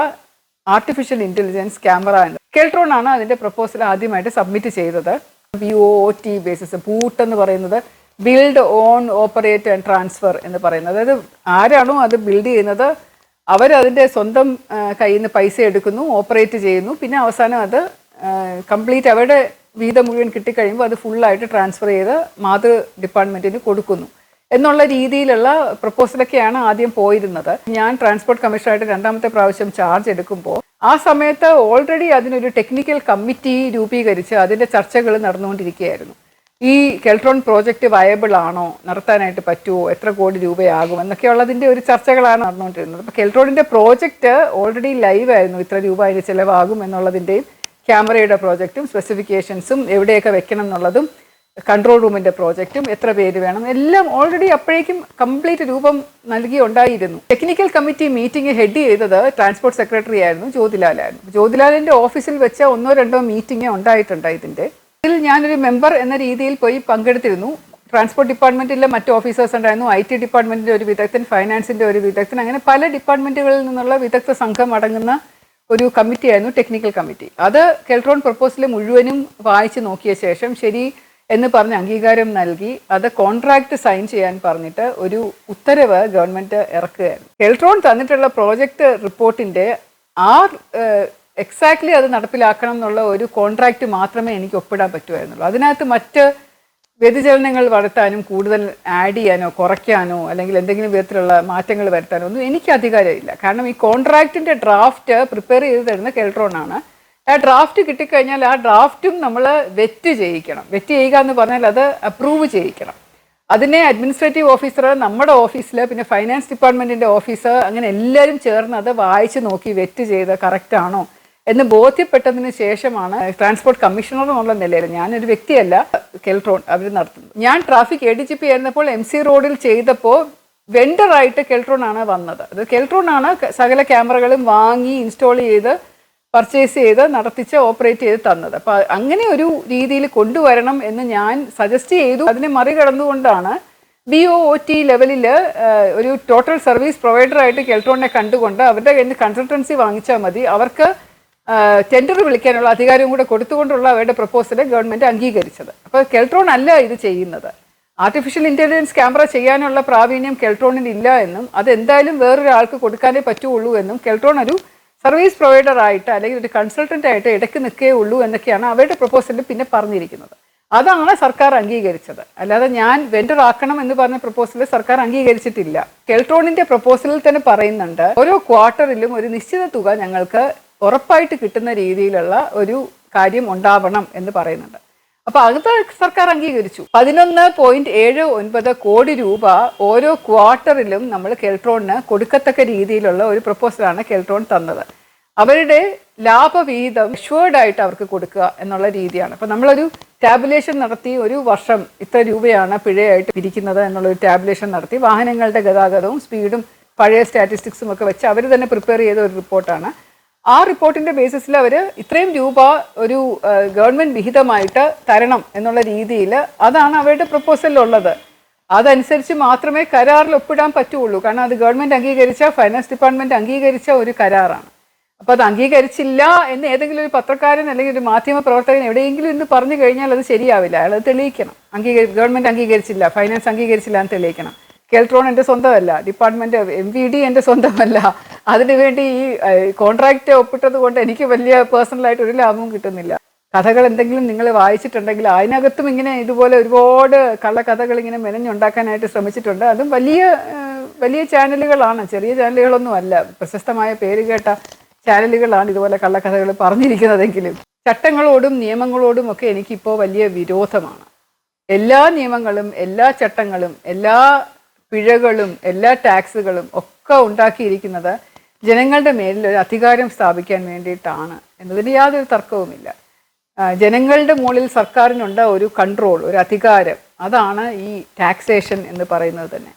ആർട്ടിഫിഷ്യൽ ഇൻ്റലിജൻസ് ക്യാമറ എന്ന്. കെൽട്രോൺ ആണ് അതിൻ്റെ പ്രപ്പോസൽ ആദ്യമായിട്ട് സബ്മിറ്റ് ചെയ്തത്. BOT ബേസിസ്, ബൂട്ട് എന്ന് പറയുന്നത് build, on, operate and transfer എന്ന് പറയുന്നത്. അതായത് ആരാണോ അത് ബിൽഡ് ചെയ്യുന്നത് അവരതിൻ്റെ സ്വന്തം കയ്യിൽ നിന്ന് പൈസ എടുക്കുന്നു, ഓപ്പറേറ്റ് ചെയ്യുന്നു, പിന്നെ അവസാനം അത് കംപ്ലീറ്റ് അവരുടെ വീതം മുഴുവൻ കിട്ടിക്കഴിയുമ്പോൾ അത് ഫുള്ളായിട്ട് ട്രാൻസ്ഫർ ചെയ്ത് മാതൃ ഡിപ്പാർട്ട്മെൻറ്റിന് കൊടുക്കുന്നു എന്നുള്ള രീതിയിലുള്ള പ്രപ്പോസലൊക്കെയാണ് ആദ്യം പോയിരുന്നത്. ഞാൻ ട്രാൻസ്പോർട്ട് കമ്മീഷണറായിട്ട് 2ാമത്തെ പ്രാവശ്യം ചാർജ് എടുക്കുമ്പോൾ ആ സമയത്ത് ഓൾറെഡി അതിനൊരു ടെക്നിക്കൽ കമ്മിറ്റി രൂപീകരിച്ച് അതിൻ്റെ ചർച്ചകൾ നടന്നുകൊണ്ടിരിക്കുകയായിരുന്നു. ഈ കെൽട്രോൺ പ്രോജക്റ്റ് വയബിൾ ആണോ, നടത്താനായിട്ട് പറ്റുമോ, എത്ര കോടി രൂപയാകും എന്നൊക്കെയുള്ളതിൻ്റെ ഒരു ചർച്ചകളാണ് നടന്നുകൊണ്ടിരുന്നത്. അപ്പോൾ കെൽട്രോണിൻ്റെ പ്രോജക്റ്റ് ഓൾറെഡി ലൈവ് ആയിരുന്നു. ഇത്ര രൂപ അതിന് ചിലവാകും എന്നുള്ളതിൻ്റെയും ക്യാമറയുടെ പ്രോജക്റ്റും സ്പെസിഫിക്കേഷൻസും എവിടെയൊക്കെ വെക്കണം എന്നുള്ളതും കൺട്രോൾ റൂമിൻ്റെ പ്രോജക്റ്റും എത്ര പേര് വേണം എല്ലാം ഓൾറെഡി അപ്പോഴേക്കും കംപ്ലീറ്റ് രൂപം ഉണ്ടായിരുന്നു. ടെക്നിക്കൽ കമ്മിറ്റി മീറ്റിംഗ് ഹെഡ് ചെയ്തത് ട്രാൻസ്പോർട്ട് സെക്രട്ടറി ആയിരുന്നു, ജ്യോതിലാലായിരുന്നു. ജ്യോതിലാലിൻ്റെ ഓഫീസിൽ വെച്ച 1-2 മീറ്റിംഗ് ഉണ്ടായിട്ടുണ്ട്. ഇതിൽ ഞാനൊരു മെമ്പർ എന്ന രീതിയിൽ പോയി പങ്കെടുത്തിരുന്നു. ട്രാൻസ്പോർട്ട് ഡിപ്പാർട്ട്മെൻറ്റിലെ മറ്റ് ഓഫീസേഴ്സ് ഉണ്ടായിരുന്നു, IT ഡിപ്പാർട്ട്മെൻറ്റിൻ്റെ ഒരു വിദഗ്ധൻ, ഫൈനാൻസിൻ്റെ ഒരു വിദഗ്ധൻ, അങ്ങനെ പല ഡിപ്പാർട്ട്മെൻറ്റുകളിൽ നിന്നുള്ള വിദഗ്ധ സംഘം അടങ്ങുന്ന ഒരു കമ്മിറ്റിയായിരുന്നു ടെക്നിക്കൽ കമ്മിറ്റി. അത് കെൽട്രോൺ പ്രപ്പോസൽ മുഴുവനും വായിച്ച് നോക്കിയ ശേഷം ശരി എന്ന് പറഞ്ഞ് അംഗീകാരം നൽകി അത് കോൺട്രാക്റ്റ് സൈൻ ചെയ്യാൻ പറഞ്ഞിട്ട് ഒരു ഉത്തരവ് ഗവൺമെൻറ് ഇറക്കുകയായിരുന്നു. കെൽട്രോൺ തന്നിട്ടുള്ള പ്രോജക്റ്റ് റിപ്പോർട്ടിൻ്റെ എക്സാക്ട്ലി അത് നടപ്പിലാക്കണം എന്നുള്ള ഒരു കോൺട്രാക്റ്റ് മാത്രമേ എനിക്ക് ഒപ്പിടാൻ പറ്റുമായിരുന്നുള്ളൂ. അതിനകത്ത് മറ്റ് വ്യതിചലനങ്ങൾ വരുത്താനും കൂടുതൽ ആഡ് ചെയ്യാനോ കുറയ്ക്കാനോ അല്ലെങ്കിൽ എന്തെങ്കിലും വിധത്തിലുള്ള മാറ്റങ്ങൾ വരുത്താനോ ഒന്നും എനിക്ക് അധികാരമില്ല. കാരണം ഈ കോൺട്രാക്റ്റിൻ്റെ ഡ്രാഫ്റ്റ് പ്രിപ്പയർ ചെയ്ത് തരുന്ന കെൽട്രോൺ ആണ്. ആ ഡ്രാഫ്റ്റ് കിട്ടിക്കഴിഞ്ഞാൽ ആ ഡ്രാഫ്റ്റും നമ്മൾ വെറ്റ് ചെയ്യിക്കണം. വെറ്റ് ചെയ്യുക എന്ന് പറഞ്ഞാൽ അത് അപ്രൂവ് ചെയ്യിക്കണം. അതിനെ അഡ്മിനിസ്ട്രേറ്റീവ് ഓഫീസർ, നമ്മുടെ ഓഫീസിൽ, പിന്നെ ഫൈനാൻസ് ഡിപ്പാർട്ട്മെൻറ്റിൻ്റെ ഓഫീസർ, അങ്ങനെ എല്ലാവരും ചേർന്ന് അത് വായിച്ച് നോക്കി വെറ്റ് ചെയ്ത് കറക്റ്റാണോ എന്ന് ബോധ്യപ്പെട്ടതിന് ശേഷമാണ് ട്രാൻസ്പോർട്ട് കമ്മീഷണർ എന്നുള്ള നിലയിൽ, ഞാനൊരു വ്യക്തിയല്ല, കെൽട്രോൺ അവർ നടത്തുന്നത്. ഞാൻ ട്രാഫിക് ADGP ആയിരുന്നപ്പോൾ MC റോഡിൽ ചെയ്തപ്പോൾ വെണ്ടറായിട്ട് കെൽട്രോൺ ആണ് വന്നത്. അത് കെൽട്രോൺ ആണ് സകല ക്യാമറകളും വാങ്ങി ഇൻസ്റ്റാൾ ചെയ്ത് പർച്ചേസ് ചെയ്ത് നടത്തിച്ച് ഓപ്പറേറ്റ് ചെയ്ത് തന്നത്. അപ്പോൾ അങ്ങനെ ഒരു രീതിയിൽ കൊണ്ടുവരണം എന്ന് ഞാൻ സജസ്റ്റ് ചെയ്തു. അതിനെ മറികടന്നുകൊണ്ടാണ് BOT ലെവലിൽ ഒരു ടോട്ടൽ സർവീസ് പ്രൊവൈഡറായിട്ട് കെൽട്രോണിനെ കണ്ടുകൊണ്ട് അവരുടെ കയ്യിൽ നിന്ന് കൺസൾട്ടൻസി വാങ്ങിച്ചാൽ മതി, അവർക്ക് ടെൻഡർ വിളിക്കാനുള്ള അധികാരവും കൂടെ കൊടുത്തുകൊണ്ടുള്ള അവരുടെ പ്രപ്പോസൽ ഗവൺമെൻറ് അംഗീകരിച്ചത്. അപ്പോൾ കെൽട്രോൺ അല്ല ഇത് ചെയ്യുന്നത്. ആർട്ടിഫിഷ്യൽ ഇൻ്റലിജൻസ് ക്യാമറ ചെയ്യാനുള്ള പ്രാവീണ്യം കെൽട്രോണിന് ഇല്ല എന്നും അതെന്തായാലും വേറൊരാൾക്ക് കൊടുക്കാനേ പറ്റുള്ളൂ എന്നും കെൽട്രോൺ ഒരു സർവീസ് പ്രൊവൈഡറായിട്ട് അല്ലെങ്കിൽ ഒരു കൺസൾട്ടൻ്റ് ആയിട്ട് ഇടയ്ക്ക് നിൽക്കേ ഉള്ളൂ എന്നൊക്കെയാണ് അവരുടെ പ്രപ്പോസലിൽ പിന്നെ പറഞ്ഞിരിക്കുന്നത്. അതാണ് സർക്കാർ അംഗീകരിച്ചത്. അല്ലാതെ ഞാൻ വെൻഡർ ആക്കണം എന്ന് പറഞ്ഞ പ്രപ്പോസൽ സർക്കാർ അംഗീകരിച്ചിട്ടില്ല. കെൽട്രോണിന്റെ പ്രപ്പോസലിൽ തന്നെ പറയുന്നുണ്ട് ഓരോ ക്വാർട്ടറിലും ഒരു നിശ്ചിത തുക ഞങ്ങൾക്ക് ഉറപ്പായിട്ട് കിട്ടുന്ന രീതിയിലുള്ള ഒരു കാര്യം ഉണ്ടാവണം എന്ന് പറയുന്നുണ്ട്. അപ്പോൾ അത് സർക്കാർ അംഗീകരിച്ചു. 11.79 കോടി രൂപ ഓരോ ക്വാർട്ടറിലും നമ്മൾ കെൽട്രോണിന് കൊടുക്കത്തക്ക രീതിയിലുള്ള ഒരു പ്രപ്പോസലാണ് കെൽട്രോൺ തന്നത്. അവരുടെ ലാഭവിഹിതം ഷുവേർഡായിട്ട് അവർക്ക് കൊടുക്കുക എന്നുള്ള രീതിയാണ്. അപ്പോൾ നമ്മളൊരു ടാബുലേഷൻ നടത്തി ഒരു വർഷം ഇത്ര രൂപയാണ് പിഴയായിട്ട് പിരിക്കുന്നത് എന്നുള്ളൊരു ടാബുലേഷൻ നടത്തി വാഹനങ്ങളുടെ ഗതാഗതവും സ്പീഡും പഴയ സ്റ്റാറ്റിസ്റ്റിക്സും ഒക്കെ വെച്ച് അവർ തന്നെ പ്രിപ്പയർ ചെയ്ത ഒരു റിപ്പോർട്ടാണ്. ആ റിപ്പോർട്ടിൻ്റെ ബേസിസിൽ അവർ ഇത്രയും രൂപ ഒരു ഗവൺമെൻറ് വിഹിതമായിട്ട് തരണം എന്നുള്ള രീതിയിൽ അതാണ് അവരുടെ പ്രപ്പോസലിലുള്ളത്. അതനുസരിച്ച് മാത്രമേ കരാറിൽ ഒപ്പിടാൻ പറ്റുള്ളൂ. കാരണം അത് ഗവൺമെൻറ് അംഗീകരിച്ച ഫൈനാൻസ് ഡിപ്പാർട്ട്മെൻറ്റ് അംഗീകരിച്ച ഒരു കരാറാണ്. അപ്പോൾ അത് അംഗീകരിച്ചില്ല എന്ന് ഏതെങ്കിലും ഒരു പത്രക്കാരൻ അല്ലെങ്കിൽ ഒരു മാധ്യമ പ്രവർത്തകൻ എവിടെയെങ്കിലും ഇന്ന് പറഞ്ഞു കഴിഞ്ഞാൽ അത് ശരിയാവില്ല. അയാൾ അത് തെളിയിക്കണം. ഗവൺമെൻറ് അംഗീകരിച്ചില്ല, ഫൈനാൻസ് അംഗീകരിച്ചില്ല എന്ന് തെളിയിക്കണം. കെൽട്രോൺ എൻ്റെ സ്വന്തമല്ല, ഡിപ്പാർട്ട്മെൻറ്റ് MVD എൻ്റെ സ്വന്തമല്ല. അതിനുവേണ്ടി ഈ കോൺട്രാക്റ്റ് ഒപ്പിട്ടത് കൊണ്ട് എനിക്ക് വലിയ പേഴ്സണലായിട്ട് ഒരു ലാഭവും കിട്ടുന്നില്ല. കഥകൾ എന്തെങ്കിലും നിങ്ങൾ വായിച്ചിട്ടുണ്ടെങ്കിൽ അതിനകത്തും ഇങ്ങനെ ഇതുപോലെ ഒരുപാട് കള്ളക്കഥകൾ ഇങ്ങനെ മെനഞ്ഞുണ്ടാക്കാനായിട്ട് ശ്രമിച്ചിട്ടുണ്ട്. അതും വലിയ വലിയ ചാനലുകളാണ്, ചെറിയ ചാനലുകളൊന്നും അല്ല. പ്രശസ്തമായ പേര് കേട്ട ചാനലുകളാണ് ഇതുപോലെ കള്ളക്കഥകൾ പറഞ്ഞിരിക്കുന്നതെങ്കിലും ചട്ടങ്ങളോടും നിയമങ്ങളോടും ഒക്കെ എനിക്കിപ്പോൾ വലിയ വിരോധമാണ്. എല്ലാ നിയമങ്ങളും എല്ലാ ചട്ടങ്ങളും എല്ലാ പിഴകളും എല്ലാ ടാക്സുകളും ഒക്കെ ഉണ്ടാക്കിയിരിക്കുന്നത് ജനങ്ങളുടെ മേലിൽ ഒരു അധികാരം സ്ഥാപിക്കാൻ വേണ്ടിയിട്ടാണ് എന്നതിന് യാതൊരു തർക്കവുമില്ല. ജനങ്ങളുടെ മുകളിൽ സർക്കാരിനുണ്ട് ഒരു കൺട്രോൾ, ഒരു അധികാരം. അതാണ് ഈ ടാക്സേഷൻ എന്ന് പറയുന്നത് തന്നെ.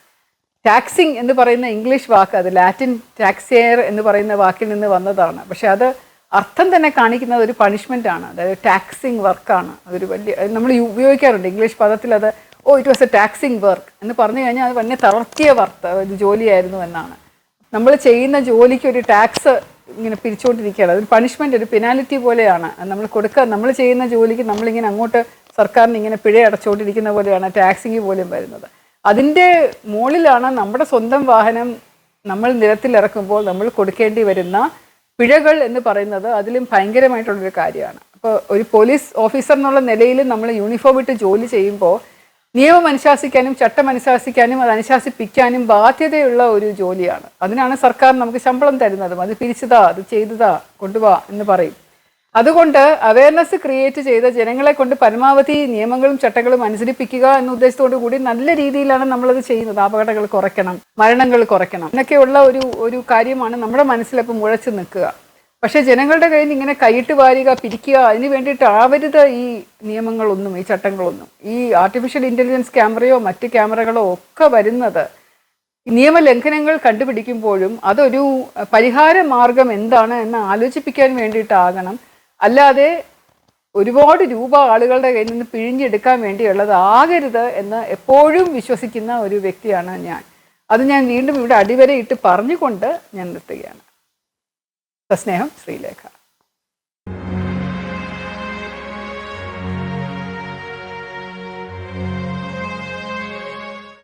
ടാക്സിങ് എന്ന് പറയുന്ന ഇംഗ്ലീഷ് വാക്ക് അത് ലാറ്റിൻ ടാക്സിയർ എന്ന് പറയുന്ന വാക്കിൽ നിന്ന് വന്നതാണ്. പക്ഷെ അത് അർത്ഥം തന്നെ കാണിക്കുന്നത് ഒരു പണിഷ്മെൻ്റ് ആണ്. അതായത് ടാക്സിങ് വർക്കാണ്. അതൊരു വലിയ നമ്മൾ ഉപയോഗിക്കാറുണ്ട് ഇംഗ്ലീഷ് പദത്തിൽ. അത് it was A taxing work എന്ന് പറഞ്ഞു കഴിഞ്ഞാൽ അത് വലിയ തളർത്തിയ ഒരു ജോലിയായിരുന്നു എന്നാണ്. നമ്മൾ ചെയ്യുന്ന ജോലിക്ക് ഒരു ടാക്സ് ഇങ്ങനെ പിരിച്ചുകൊണ്ടിരിക്കുകയാണ്. അതൊരു പണിഷ്മെൻ്റ്, ഒരു പെനാലിറ്റി പോലെയാണ്. നമ്മൾ ചെയ്യുന്ന ജോലിക്ക് നമ്മളിങ്ങനെ അങ്ങോട്ട് സർക്കാരിന് ഇങ്ങനെ പിഴ അടച്ചുകൊണ്ടിരിക്കുന്ന പോലെയാണ് ടാക്സിങ് പോലും വരുന്നത്. അതിൻ്റെ മുകളിലാണ് നമ്മുടെ സ്വന്തം വാഹനം നമ്മൾ നിരത്തിലിറക്കുമ്പോൾ നമ്മൾ കൊടുക്കേണ്ടി വരുന്ന പിഴകൾ എന്ന് പറയുന്നത്. അതിലും ഭയങ്കരമായിട്ടുള്ളൊരു കാര്യമാണ്. അപ്പോൾ ഒരു പോലീസ് ഓഫീസർ എന്നുള്ള നിലയിൽ നമ്മൾ യൂണിഫോം ഇട്ട് ജോലി ചെയ്യുമ്പോൾ നിയമം അനുശാസിക്കാനും ചട്ടം അനുശാസിക്കാനും അത് അനുശാസിപ്പിക്കാനും ബാധ്യതയുള്ള ഒരു ജോലിയാണ്. അതിനാണ് സർക്കാർ നമുക്ക് ശമ്പളം തരുന്നതും. അത് പിരിച്ചതാ, അത് ചെയ്തതാ, കൊണ്ടുപോവാ എന്ന് പറയും. അതുകൊണ്ട് അവയർനെസ് ക്രിയേറ്റ് ചെയ്ത് ജനങ്ങളെ കൊണ്ട് പരമാവധി നിയമങ്ങളും ചട്ടങ്ങളും അനുസരിപ്പിക്കുക എന്ന ഉദ്ദേശത്തോടു കൂടി നല്ല രീതിയിലാണ് നമ്മളത് ചെയ്യുന്നത്. അപകടങ്ങൾ കുറയ്ക്കണം, മരണങ്ങൾ കുറയ്ക്കണം എന്നൊക്കെയുള്ള ഒരു കാര്യമാണ് നമ്മുടെ മനസ്സിലപ്പോൾ മുഴച്ചു നിൽക്കുക. പക്ഷേ ജനങ്ങളുടെ കയ്യിൽ ഇങ്ങനെ കൈയിട്ട് വാരുക, പിരിക്കുക, അതിന് വേണ്ടിയിട്ട് ആവരുത് ഈ നിയമങ്ങളൊന്നും, ഈ ചട്ടങ്ങളൊന്നും. ഈ ആർട്ടിഫിഷ്യൽ ഇൻ്റലിജൻസ് ക്യാമറയോ മറ്റ് ക്യാമറകളോ ഒക്കെ വരുന്നത് നിയമലംഘനങ്ങൾ കണ്ടുപിടിക്കുമ്പോഴും അതൊരു പരിഹാര മാർഗം എന്താണ് എന്ന് ആലോചിപ്പിക്കാൻ വേണ്ടിയിട്ടാകണം. അല്ലാതെ ഒരുപാട് രൂപ ആളുകളുടെ കയ്യിൽ നിന്ന് പിഴിഞ്ഞെടുക്കാൻ വേണ്ടിയുള്ളത് ആകരുത് എന്ന് എപ്പോഴും വിശ്വസിക്കുന്ന ഒരു വ്യക്തിയാണ് ഞാൻ. അത് ഞാൻ വീണ്ടും ഇവിടെ അടിവരയിട്ട് പറഞ്ഞുകൊണ്ട് ഞാൻ നിർത്തുകയാണ്. സ്നേഹം, ശ്രീലേഖ.